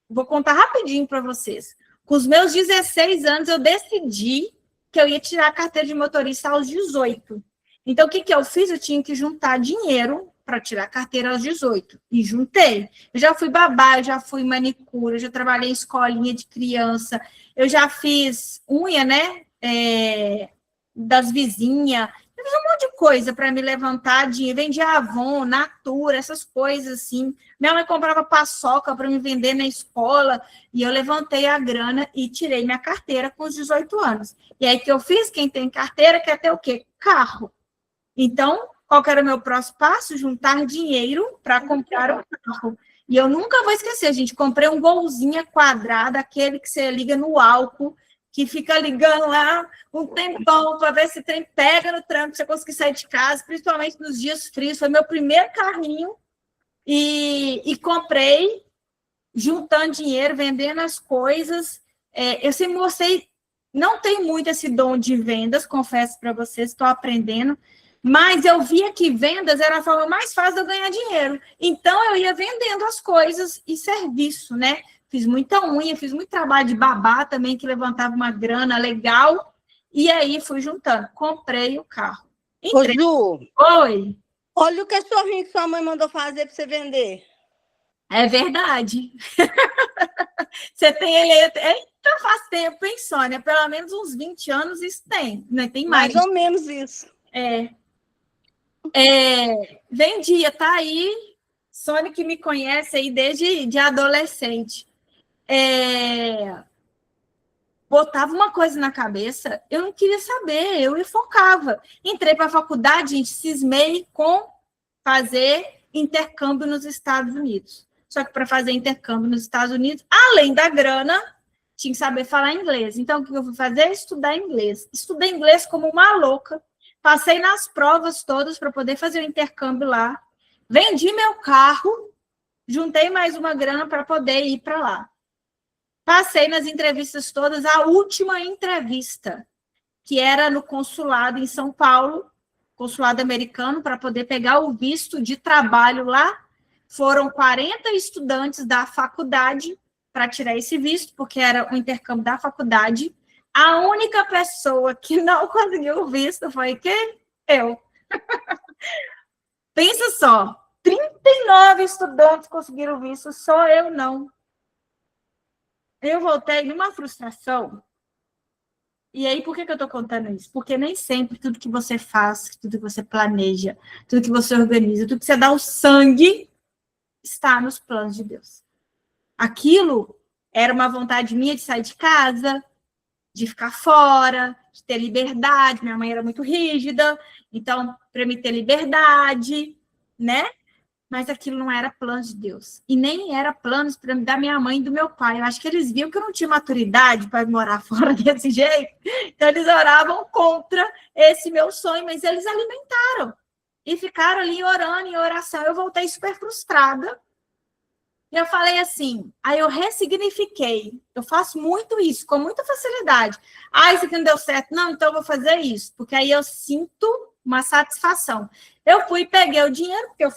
Speaker 1: Vou contar rapidinho para vocês. Com os meus 16 anos, eu decidi que eu ia tirar a carteira de motorista aos 18. Então, o que eu fiz? Eu tinha que juntar dinheiro para tirar a carteira aos 18. E juntei. Eu já fui babá, eu já fui manicure, eu já trabalhei em escolinha de criança, eu já fiz unha, né? Das vizinhas. Eu fiz um monte de coisa para me levantar, vendia Avon, Natura, essas coisas assim. Minha mãe comprava paçoca para me vender na escola, e eu levantei a grana e tirei minha carteira com os 18 anos. E aí, que eu fiz? Quem tem carteira quer ter o quê? Carro. Então, qual que era o meu próximo passo? Juntar dinheiro para comprar um carro. E eu nunca vou esquecer, gente, comprei um Golzinha quadrado, aquele que você liga no álcool, que fica ligando lá um tempão para ver se o trem pega no tranco, você conseguir sair de casa, principalmente nos dias frios. Foi meu primeiro carrinho e comprei, juntando dinheiro, vendendo as coisas. Eu sempre mostrei, não tenho muito esse dom de vendas, confesso para vocês, estou aprendendo, mas eu via que vendas era a forma mais fácil de eu ganhar dinheiro. Então, eu ia vendendo as coisas e serviço, né? Fiz muita unha, fiz muito trabalho de babá também, que levantava uma grana legal. E aí, fui juntando. Comprei o carro.
Speaker 2: Entrei. Ô, Ju.
Speaker 1: Oi.
Speaker 2: Olha o cachorrinho que sua mãe mandou fazer para você vender.
Speaker 1: É verdade. Você tem ele aí, então faz tempo, hein, Sônia? Pelo menos uns 20 anos isso tem, né? Tem mais.
Speaker 2: Mais ou menos isso.
Speaker 1: Vendia, tá aí. Sônia que me conhece aí desde de adolescente. Botava uma coisa na cabeça, eu não queria saber, eu focava. Entrei para a faculdade, gente, cismei com fazer intercâmbio nos Estados Unidos. Só que para fazer intercâmbio nos Estados Unidos, além da grana, tinha que saber falar inglês. Então, o que eu fui fazer? Estudar inglês. Estudei inglês como uma louca, passei nas provas todas para poder fazer o intercâmbio lá, vendi meu carro, juntei mais uma grana para poder ir para lá. Passei nas entrevistas todas, a última entrevista, que era no consulado em São Paulo, consulado americano, para poder pegar o visto de trabalho lá. Foram 40 estudantes da faculdade para tirar esse visto, porque era o intercâmbio da faculdade. A única pessoa que não conseguiu o visto foi quem? Eu. Pensa só, 39 estudantes conseguiram o visto, só eu não. Eu voltei numa frustração. E aí, por que eu estou contando isso? Porque nem sempre tudo que você faz, tudo que você planeja, tudo que você organiza, tudo que você dá o sangue, está nos planos de Deus. Aquilo era uma vontade minha de sair de casa, de ficar fora, de ter liberdade. Minha mãe era muito rígida, então, para me ter liberdade, né? Mas aquilo não era plano de Deus. E nem era planos da minha mãe e do meu pai. Eu acho que eles viam que eu não tinha maturidade para morar fora desse jeito. Então, eles oravam contra esse meu sonho, mas eles alimentaram. E ficaram ali orando em oração. Eu voltei super frustrada. E eu falei assim, aí eu ressignifiquei. Eu faço muito isso, com muita facilidade. Ah, isso aqui não deu certo. Não, então eu vou fazer isso. Porque aí eu sinto uma satisfação. Eu fui, peguei o dinheiro, porque eu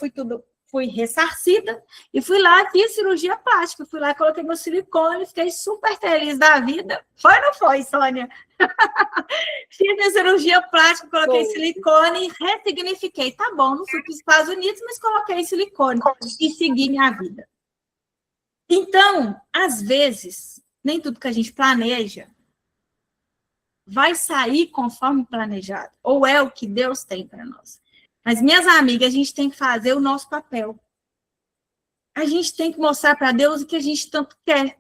Speaker 1: fui ressarcida, e fui lá, fiz cirurgia plástica. Fui lá, coloquei meu silicone, fiquei super feliz da vida. Foi ou não foi, Sônia? Fiz minha cirurgia plástica, coloquei silicone e ressignifiquei. Tá bom, não fui para os Estados Unidos, mas coloquei silicone e segui minha vida. Então, às vezes, nem tudo que a gente planeja vai sair conforme planejado, ou é o que Deus tem para nós. Mas, minhas amigas, a gente tem que fazer o nosso papel. A gente tem que mostrar para Deus o que a gente tanto quer.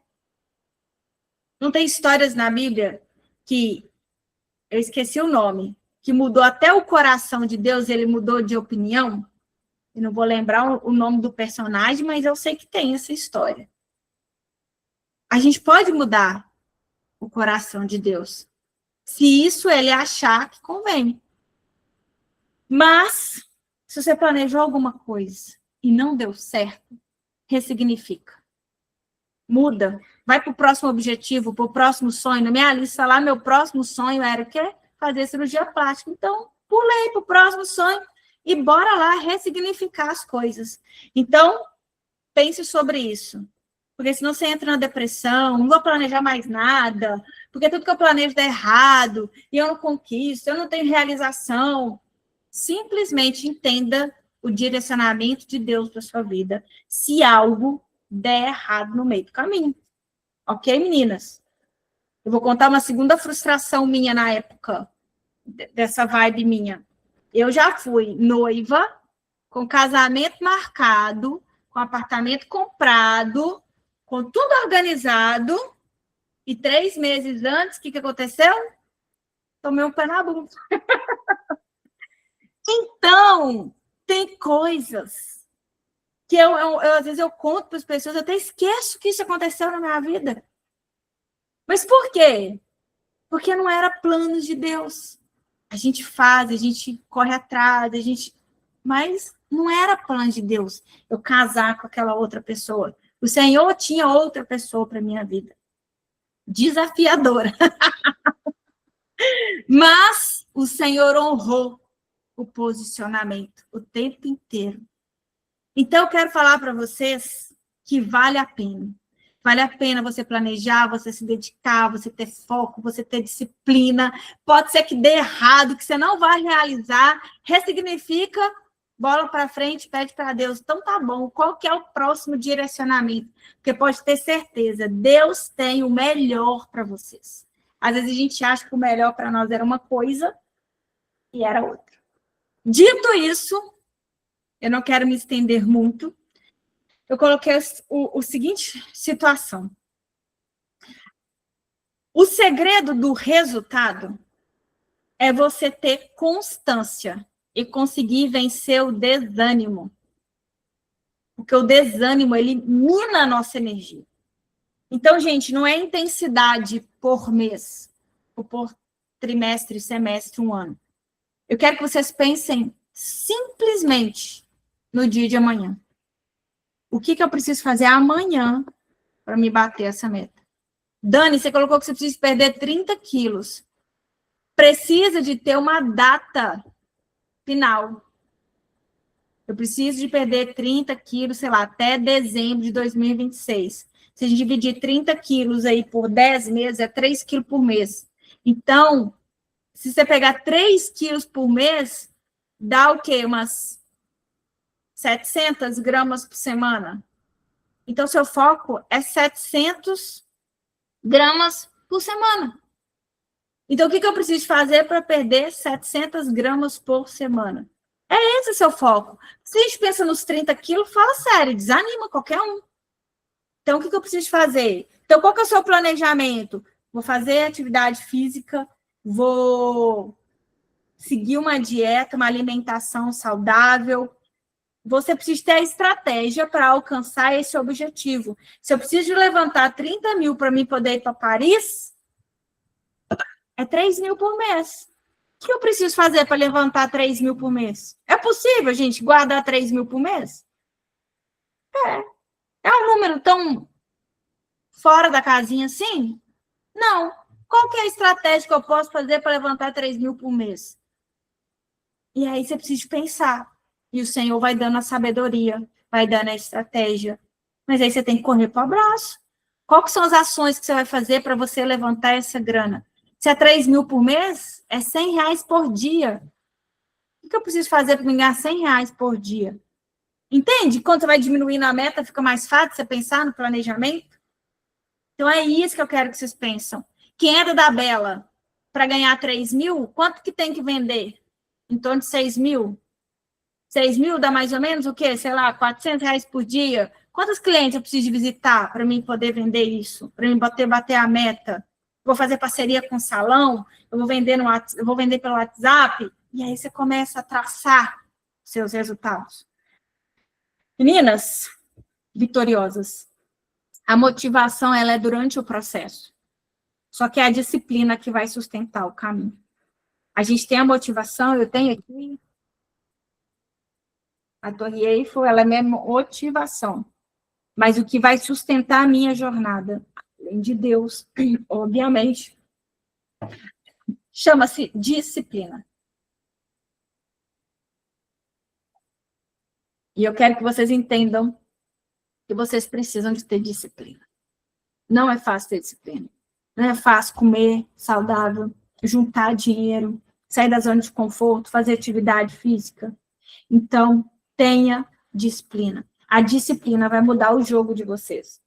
Speaker 1: Não tem histórias na Bíblia que, eu esqueci o nome, que mudou até o coração de Deus, ele mudou de opinião? Eu não vou lembrar o nome do personagem, mas eu sei que tem essa história. A gente pode mudar o coração de Deus, se isso ele achar que convém. Mas, se você planejou alguma coisa e não deu certo, ressignifica. Muda. Vai para o próximo objetivo, para o próximo sonho. Na minha lista lá, meu próximo sonho era o quê? Fazer cirurgia plástica. Então, pulei para o próximo sonho e bora lá ressignificar as coisas. Então, pense sobre isso. Porque senão você entra na depressão, não vou planejar mais nada, porque tudo que eu planejo dá errado, e eu não conquisto, eu não tenho realização. Simplesmente entenda o direcionamento de Deus para sua vida, se algo der errado no meio do caminho. Ok, meninas? Eu vou contar uma segunda frustração minha na época, dessa vibe minha. Eu já fui noiva, com casamento marcado, com apartamento comprado, com tudo organizado, e 3 meses antes, o que aconteceu? Tomei um pé na bunda. Então, tem coisas que às vezes eu conto para as pessoas, eu até esqueço que isso aconteceu na minha vida. Mas por quê? Porque não era planos de Deus. A gente faz, a gente corre atrás, mas não era plano de Deus eu casar com aquela outra pessoa. O Senhor tinha outra pessoa para minha vida. Desafiadora. Mas o Senhor honrou o posicionamento o tempo inteiro. Então, eu quero falar para vocês que vale a pena. Vale a pena você planejar, você se dedicar, você ter foco, você ter disciplina. Pode ser que dê errado, que você não vai realizar. Ressignifica, bola para frente, pede para Deus. Então, tá bom. Qual que é o próximo direcionamento? Porque pode ter certeza, Deus tem o melhor para vocês. Às vezes a gente acha que o melhor para nós era uma coisa e era outra. Dito isso, eu não quero me estender muito. Eu coloquei o seguinte situação. O segredo do resultado é você ter constância e conseguir vencer o desânimo. Porque o desânimo, ele mina a nossa energia. Então, gente, não é intensidade por mês, ou por trimestre, semestre, um ano. Eu quero que vocês pensem simplesmente no dia de amanhã. O que eu preciso fazer amanhã para me bater essa meta? Dani, você colocou que você precisa perder 30 quilos. Precisa de ter uma data final. Eu preciso de perder 30 quilos, sei lá, até dezembro de 2026. Se a gente dividir 30 quilos aí por 10 meses, é 3 quilos por mês. Então, se você pegar 3 quilos por mês, dá o quê? Umas 700 gramas por semana. Então, seu foco é 700 gramas por semana. Então, o que eu preciso fazer para perder 700 gramas por semana? É esse o seu foco. Se a gente pensa nos 30 quilos, fala sério, desanima qualquer um. Então, o que eu preciso fazer? Então, qual que é o seu planejamento? Vou fazer atividade física, vou seguir uma dieta, uma alimentação saudável. Você precisa ter a estratégia para alcançar esse objetivo. Se eu preciso levantar 30 mil para mim poder ir para Paris, é 3 mil por mês. O que eu preciso fazer para levantar 3 mil por mês? É possível, gente, guardar 3 mil por mês? É um número tão fora da casinha assim? Não. Qual que é a estratégia que eu posso fazer para levantar 3 mil por mês? E aí você precisa pensar. E o Senhor vai dando a sabedoria, vai dando a estratégia. Mas aí você tem que correr para o abraço. Qual que são as ações que você vai fazer para você levantar essa grana? Se é 3 mil por mês, é 100 reais por dia. O que eu preciso fazer para me ganhar 100 reais por dia? Entende? Quando você vai diminuindo a meta, fica mais fácil você pensar no planejamento? Então, é isso que eu quero que vocês pensam. Quem é da Bela para ganhar 3 mil, quanto que tem que vender? Em torno de 6 mil. 6 mil dá mais ou menos o quê? Sei lá, 400 reais por dia. Quantos clientes eu preciso visitar para mim poder vender isso? Para mim bater a meta? Vou fazer parceria com o salão? Eu vou vender pelo WhatsApp? E aí você começa a traçar seus resultados. Meninas vitoriosas, a motivação ela é durante o processo. Só que é a disciplina que vai sustentar o caminho. A gente tem a motivação, eu tenho aqui a Torre Eiffel, ela é minha motivação. Mas o que vai sustentar a minha jornada, além de Deus, obviamente, chama-se disciplina. E eu quero que vocês entendam que vocês precisam de ter disciplina. Não é fácil ter disciplina. Não é fácil comer saudável, juntar dinheiro, sair da zona de conforto, fazer atividade física. Então, tenha disciplina. A disciplina vai mudar o jogo de vocês.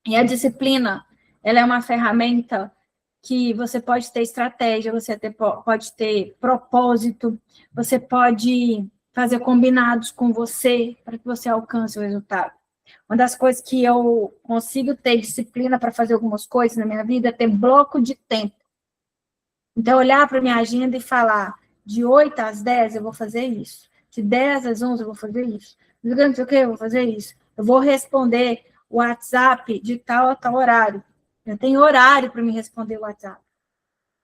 Speaker 1: E a disciplina, ela é uma ferramenta que você pode ter estratégia, você pode ter propósito, você pode fazer combinados com você para que você alcance o resultado. Uma das coisas que eu consigo ter disciplina para fazer algumas coisas na minha vida é ter bloco de tempo. Então, olhar para a minha agenda e falar, de 8 às 10 eu vou fazer isso. De 10 às 11 eu vou fazer isso. Não sei o que, eu vou fazer isso. Eu vou responder o WhatsApp de tal a tal horário. Eu tenho horário para me responder o WhatsApp.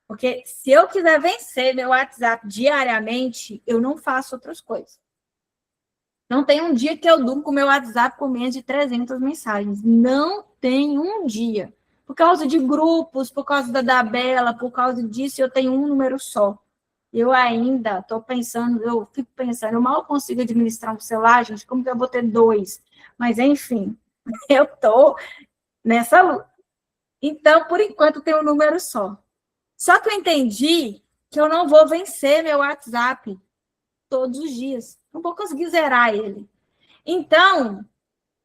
Speaker 1: Porque se eu quiser vencer meu WhatsApp diariamente, eu não faço outras coisas. Não tem um dia que eu durmo com o meu WhatsApp com menos de 300 mensagens. Não tem um dia. Por causa de grupos, por causa da Bela, por causa disso, eu tenho um número só. Eu ainda estou pensando, eu fico pensando, eu mal consigo administrar um celular, gente, como que eu vou ter 2? Mas, enfim, eu estou nessa luta. Então, por enquanto, tem um número só. Só que eu entendi que eu não vou vencer meu WhatsApp todos os dias. Não vou conseguir zerar ele. Então,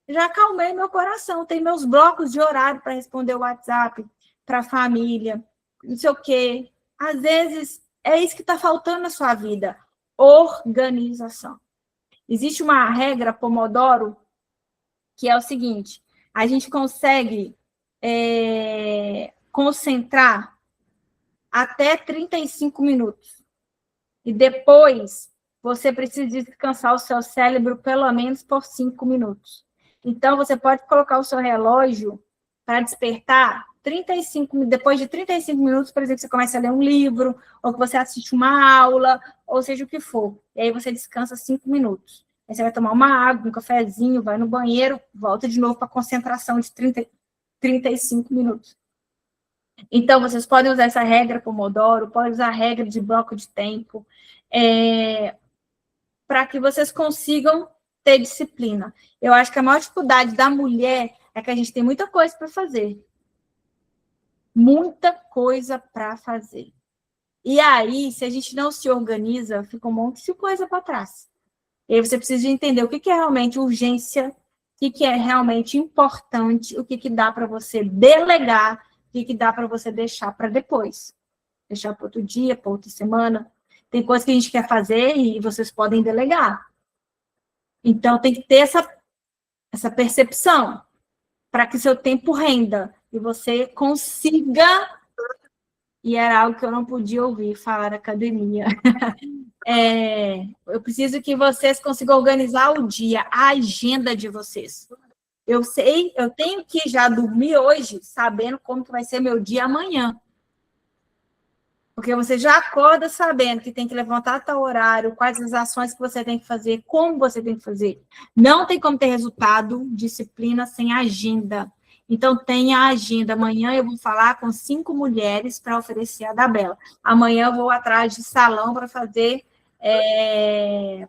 Speaker 1: já acalmei meu coração. Tem meus blocos de horário para responder o WhatsApp, para a família, não sei o quê. Às vezes, é isso que está faltando na sua vida. Organização. Existe uma regra Pomodoro que é o seguinte, a gente consegue concentrar até 35 minutos. E depois, você precisa descansar o seu cérebro pelo menos por 5 minutos. Então, você pode colocar o seu relógio para despertar depois de 35 minutos, por exemplo, você começa a ler um livro, ou que você assiste uma aula, ou seja o que for. E aí você descansa 5 minutos. Aí você vai tomar uma água, um cafezinho, vai no banheiro, volta de novo para a concentração de 35 minutos. Então, vocês podem usar essa regra Pomodoro, podem usar a regra de bloco de tempo, para que vocês consigam ter disciplina. Eu acho que a maior dificuldade da mulher é que a gente tem muita coisa para fazer. Muita coisa para fazer. E aí, se a gente não se organiza, fica um monte de coisa para trás. E aí você precisa entender o que é realmente urgência, o que é realmente importante, o que dá para você delegar, o que dá para você deixar para depois. Deixar para outro dia, para outra semana. Tem coisas que a gente quer fazer e vocês podem delegar. Então, tem que ter essa percepção para que seu tempo renda e você consiga... E era algo que eu não podia ouvir falar na academia. Eu preciso que vocês consigam organizar o dia, a agenda de vocês. Eu tenho que já dormir hoje sabendo como que vai ser meu dia amanhã. Porque você já acorda sabendo que tem que levantar a tal horário, quais as ações que você tem que fazer, como você tem que fazer. Não tem como ter resultado, disciplina, sem agenda. Então, tenha a agenda. Amanhã eu vou falar com 5 mulheres para oferecer a da Bela. Amanhã eu vou atrás de salão para fazer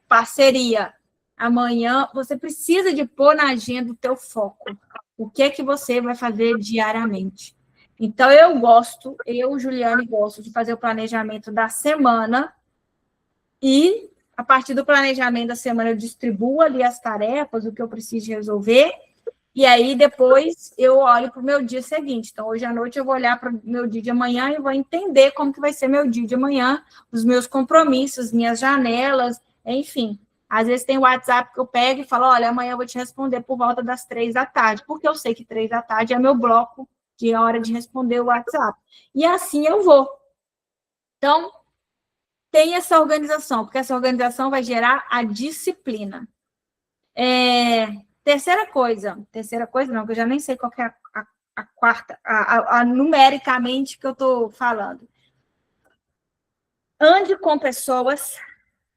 Speaker 1: parceria. Amanhã você precisa de pôr na agenda o teu foco. O que é que você vai fazer diariamente? Então, Juliane, gosto de fazer o planejamento da semana e, a partir do planejamento da semana, eu distribuo ali as tarefas, o que eu preciso resolver, e aí, depois, eu olho para o meu dia seguinte. Então, hoje à noite, eu vou olhar para o meu dia de amanhã e vou entender como que vai ser meu dia de amanhã, os meus compromissos, minhas janelas, enfim. Às vezes, tem o WhatsApp que eu pego e falo, olha, amanhã eu vou te responder por volta das 3h, porque eu sei que 3h é meu bloco de hora de responder o WhatsApp. E assim eu vou. Então, tem essa organização, porque essa organização vai gerar a disciplina. Terceira coisa não, que eu já nem sei qual que é a quarta, numericamente que eu estou falando. Ande com pessoas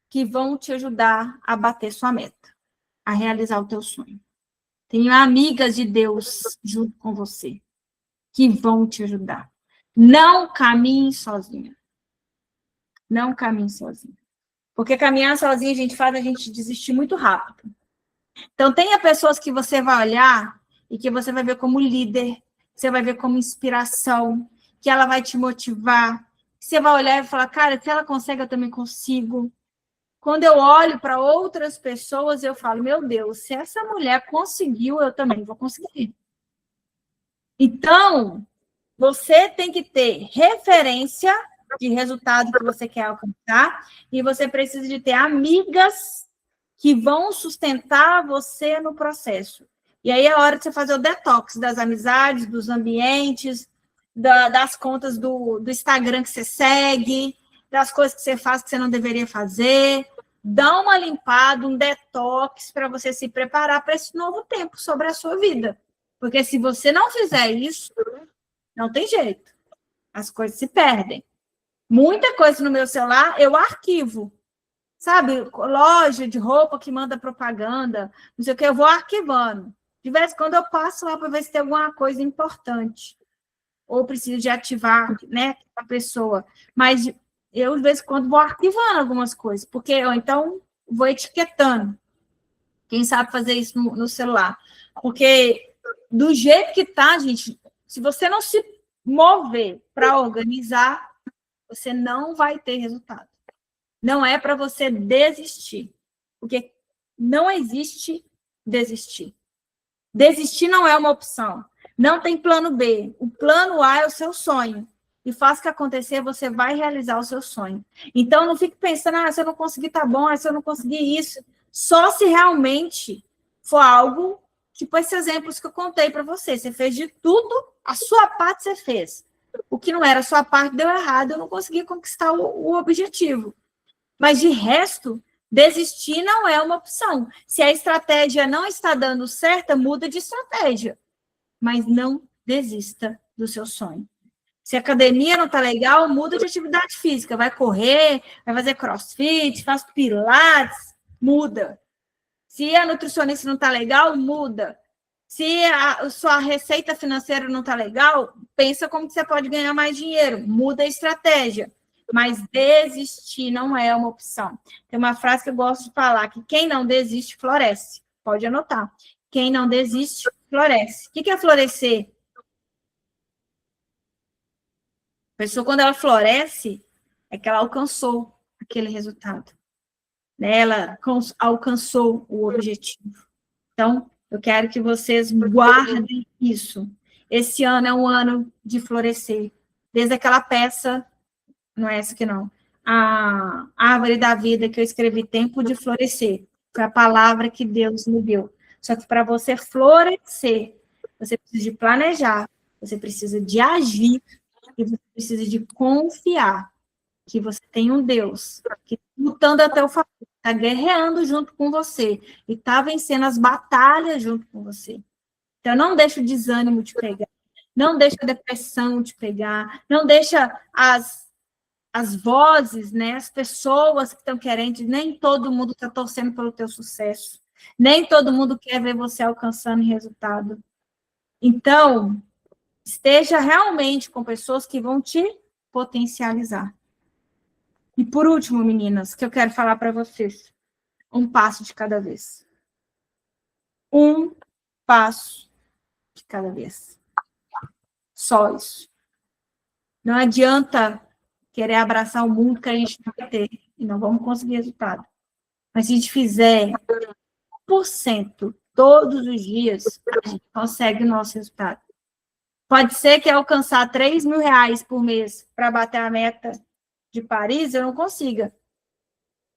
Speaker 1: que vão te ajudar a bater sua meta, a realizar o teu sonho. Tenha amigas de Deus junto com você, que vão te ajudar. Não caminhe sozinha. Não caminhe sozinha. Porque caminhar sozinha, faz a gente desistir muito rápido. Então, tenha pessoas que você vai olhar e que você vai ver como líder, você vai ver como inspiração, que ela vai te motivar. Você vai olhar e falar, cara, se ela consegue, eu também consigo. Quando eu olho para outras pessoas, eu falo, meu Deus, se essa mulher conseguiu, eu também vou conseguir. Então, você tem que ter referência de resultado que você quer alcançar e você precisa de ter amigas que vão sustentar você no processo. E aí é hora de você fazer o detox das amizades, dos ambientes, das contas do Instagram que você segue, das coisas que você faz que você não deveria fazer. Dá uma limpada, um detox para você se preparar para esse novo tempo sobre a sua vida. Porque se você não fizer isso, não tem jeito. As coisas se perdem. Muita coisa no meu celular eu arquivo. Sabe, loja de roupa que manda propaganda, não sei o que, eu vou arquivando. De vez em quando eu passo lá para ver se tem alguma coisa importante. Ou preciso de ativar, né, a pessoa. Mas eu, de vez em quando, vou arquivando algumas coisas, porque eu, então, vou etiquetando. Quem sabe fazer isso no celular? Porque, do jeito que tá, gente, se você não se mover para organizar, você não vai ter resultado. Não é para você desistir, porque não existe desistir. Desistir não é uma opção. Não tem plano B. O plano A é o seu sonho. E faça o que acontecer, você vai realizar o seu sonho. Então, não fique pensando, se eu não conseguir, tá bom, se eu não conseguir isso. Só se realmente for algo, tipo esses exemplos que eu contei para você. Você fez de tudo, a sua parte você fez. O que não era a sua parte deu errado, eu não consegui conquistar o objetivo. Mas, de resto, desistir não é uma opção. Se a estratégia não está dando certo, muda de estratégia. Mas não desista do seu sonho. Se a academia não está legal, muda de atividade física. Vai correr, vai fazer crossfit, faz pilates, muda. Se a nutricionista não está legal, muda. Se a sua receita financeira não está legal, pensa como que você pode ganhar mais dinheiro. Muda a estratégia. mas desistir não é uma opção. Tem uma frase que eu gosto de falar, que quem não desiste, floresce. Pode anotar. Quem não desiste, floresce. O que é florescer? A pessoa, quando ela floresce, é que ela alcançou aquele resultado. Né? Ela alcançou o objetivo. Então, eu quero que vocês guardem isso. Esse ano é um ano de florescer. Desde aquela peça, não é essa aqui não, a Árvore da Vida, que eu escrevi, Tempo de Florescer. Foi a palavra que Deus me deu. Só que para você florescer, você precisa de planejar, você precisa de agir, e você precisa de confiar que você tem um Deus que está lutando até o final, está guerreando junto com você e está vencendo as batalhas junto com você. Então, não deixa o desânimo te pegar, não deixa a depressão te pegar, não deixa as vozes, né, as pessoas que estão querendo, nem todo mundo está torcendo pelo teu sucesso, nem todo mundo quer ver você alcançando resultado. Então, esteja realmente com pessoas que vão te potencializar. E por último, meninas, que eu quero falar para vocês, um passo de cada vez. Um passo de cada vez. Só isso. Não adianta querer abraçar o mundo que a gente não vai ter, e não vamos conseguir resultado. Mas se a gente fizer 1% todos os dias, a gente consegue o nosso resultado. Pode ser que alcançar R$3.000 por mês para bater a meta de Paris, eu não consiga.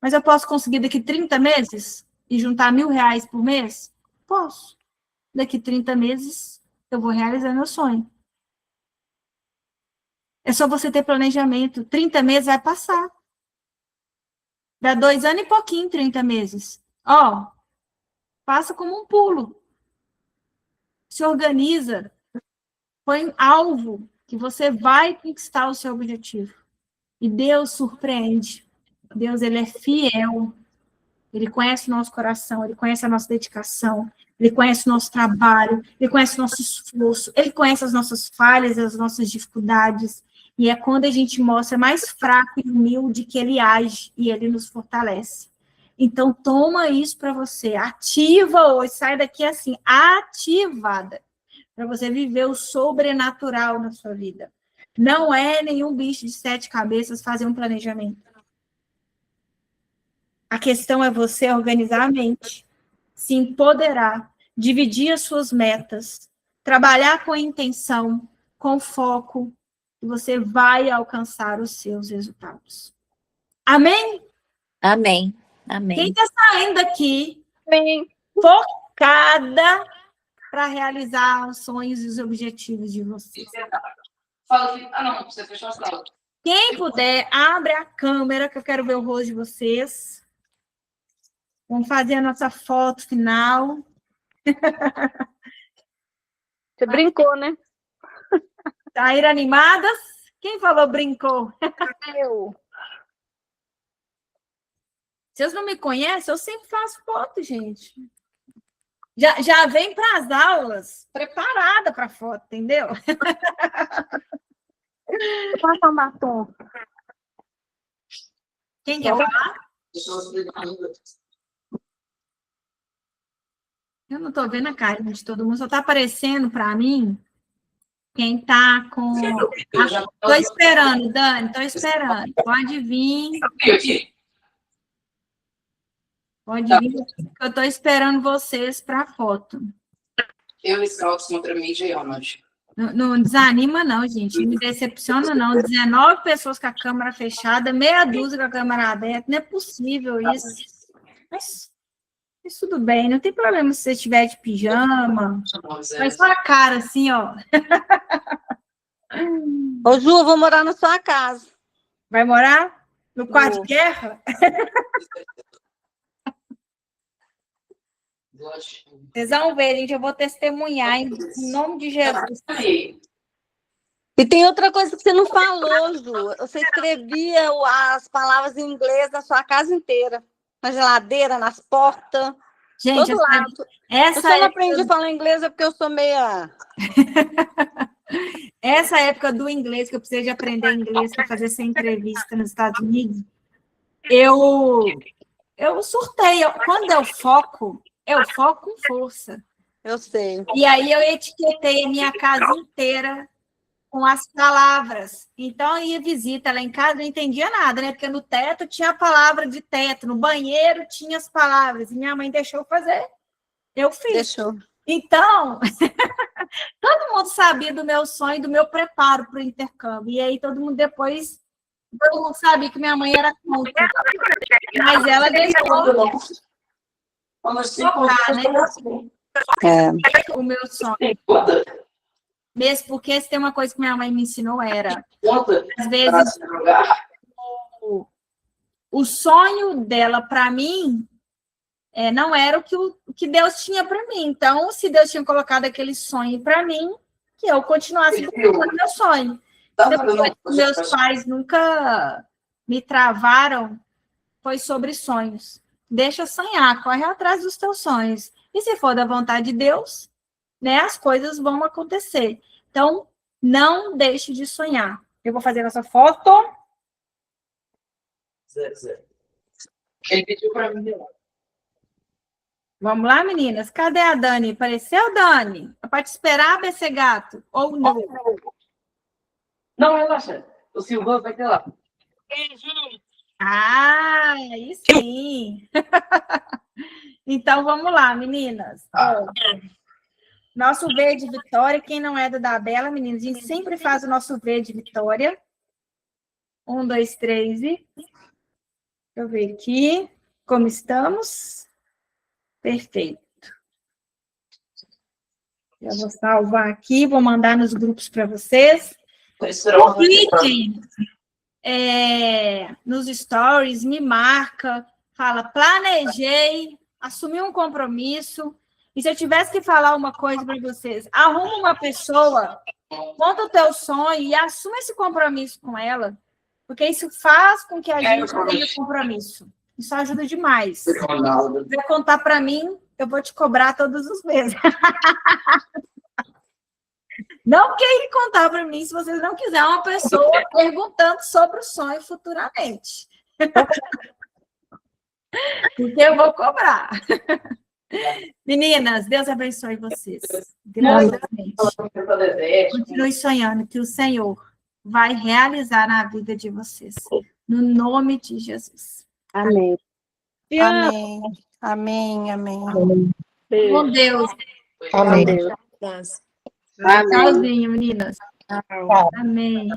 Speaker 1: Mas eu posso conseguir daqui 30 meses e juntar R$1.000 por mês? Posso. Daqui 30 meses, eu vou realizar meu sonho. É só você ter planejamento. 30 meses vai passar. Dá 2 anos e pouquinho, 30 meses. Ó, passa como um pulo. Se organiza. Põe alvo que você vai conquistar o seu objetivo. E Deus surpreende. Deus, ele é fiel. Ele conhece o nosso coração, ele conhece a nossa dedicação, ele conhece o nosso trabalho, ele conhece o nosso esforço, ele conhece as nossas falhas, as nossas dificuldades. E é quando a gente mostra mais fraco e humilde que ele age e ele nos fortalece. Então, toma isso para você. Ativa hoje, sai daqui assim, ativada, para você viver o sobrenatural na sua vida. Não é nenhum bicho de 7 cabeças fazer um planejamento. A questão é você organizar a mente, se empoderar, dividir as suas metas, trabalhar com intenção, com foco, e você vai alcançar os seus resultados. Amém?
Speaker 3: Amém. Amém.
Speaker 1: Quem está saindo daqui
Speaker 2: Amém.
Speaker 1: focada para realizar os sonhos e os objetivos de vocês?
Speaker 4: Não, você fechou a sala.
Speaker 1: Quem puder, abre a câmera, que eu quero ver o rosto de vocês. Vamos fazer a nossa foto final.
Speaker 2: Você brincou, né?
Speaker 1: Saíram animadas? Quem falou brincou?
Speaker 2: Eu.
Speaker 1: Vocês não me conhecem? Eu sempre faço foto, gente. Já vem para as aulas preparada para foto, entendeu?
Speaker 2: Vou passar um batom.
Speaker 1: Quem quer falar? Eu não estou vendo a cara de todo mundo, só está aparecendo para mim quem está com... Estou esperando, Dani, estou esperando. Pode vir. Pode vir, que eu estou esperando vocês para a foto.
Speaker 4: Eu scouts contra mídia e homens.
Speaker 1: Não desanima, não, gente. Não me decepciona, não. 19 pessoas com a câmera fechada, meia dúzia com a câmera aberta. Não é possível isso. Mas tudo bem, não tem problema se você estiver de pijama. Mas só a cara, assim, ó.
Speaker 2: Ô, Ju, eu vou morar na sua casa.
Speaker 1: Vai morar no quarto de guerra? Vocês vão ver, gente. Eu vou testemunhar em nome de Jesus.
Speaker 2: E tem outra coisa que você não falou, Ju. Você escrevia as palavras em inglês na sua casa inteira. Na geladeira, nas portas,
Speaker 1: Gente,
Speaker 2: todo lado. Eu só não aprendi a falar inglês é porque eu sou meia...
Speaker 1: essa época do inglês, que eu precisei de aprender inglês para fazer essa entrevista nos Estados Unidos, eu surtei. Quando eu foco com força.
Speaker 2: Eu sei.
Speaker 1: E aí eu etiquetei a minha casa inteira com as palavras. Então, eu ia visita lá em casa, não entendia nada, né? Porque no teto tinha a palavra de teto, no banheiro tinha as palavras. E minha mãe deixou eu fazer. Eu fiz.
Speaker 2: Deixou.
Speaker 1: Então, todo mundo sabia do meu sonho, do meu preparo para o intercâmbio. E aí, todo mundo sabia que minha mãe era contra. Mas ela deixou focar, né? O meu sonho. Mesmo porque se tem uma coisa que minha mãe me ensinou era, às vezes, o sonho dela para mim não era o que Deus tinha para mim. Então, se Deus tinha colocado aquele sonho para mim, que eu continuasse com o meu sonho. Depois, meus pais nunca me travaram, foi sobre sonhos. Deixa sonhar, corre atrás dos teus sonhos. E se for da vontade de Deus, né, as coisas vão acontecer. Então, não deixe de sonhar. Eu vou fazer essa foto.
Speaker 4: Ele pediu para mim.
Speaker 1: Vamos lá, meninas? Cadê a Dani? Apareceu, Dani? Pode esperar, BC Gato? Ou não?
Speaker 4: Não, relaxa. O Silvano vai ter lá.
Speaker 1: Ah, aí sim. Então, vamos lá, meninas. Nosso V de vitória, quem não é da Bela, meninas, a gente sempre faz o nosso V de vitória. 1, 2, 3 e... Deixa eu ver aqui como estamos. Perfeito. Eu vou salvar aqui, vou mandar nos grupos para vocês. Clique nos stories, me marca, fala, planejei, assumi um compromisso. E se eu tivesse que falar uma coisa para vocês, arruma uma pessoa, conta o teu sonho e assuma esse compromisso com ela, porque isso faz com que a gente tenha compromisso. Isso ajuda demais. Se você contar para mim, eu vou te cobrar todos os meses. Não queira contar para mim se vocês não quiserem uma pessoa perguntando sobre o sonho futuramente. Porque eu vou cobrar. Meninas, Deus abençoe vocês. Grandemente. Continue sonhando que o Senhor vai realizar na vida de vocês. No nome de Jesus.
Speaker 2: Amém. Amém. Amém. Amém.
Speaker 1: Com Deus.
Speaker 2: Amém.
Speaker 1: Tchauzinho, meninas. Amém.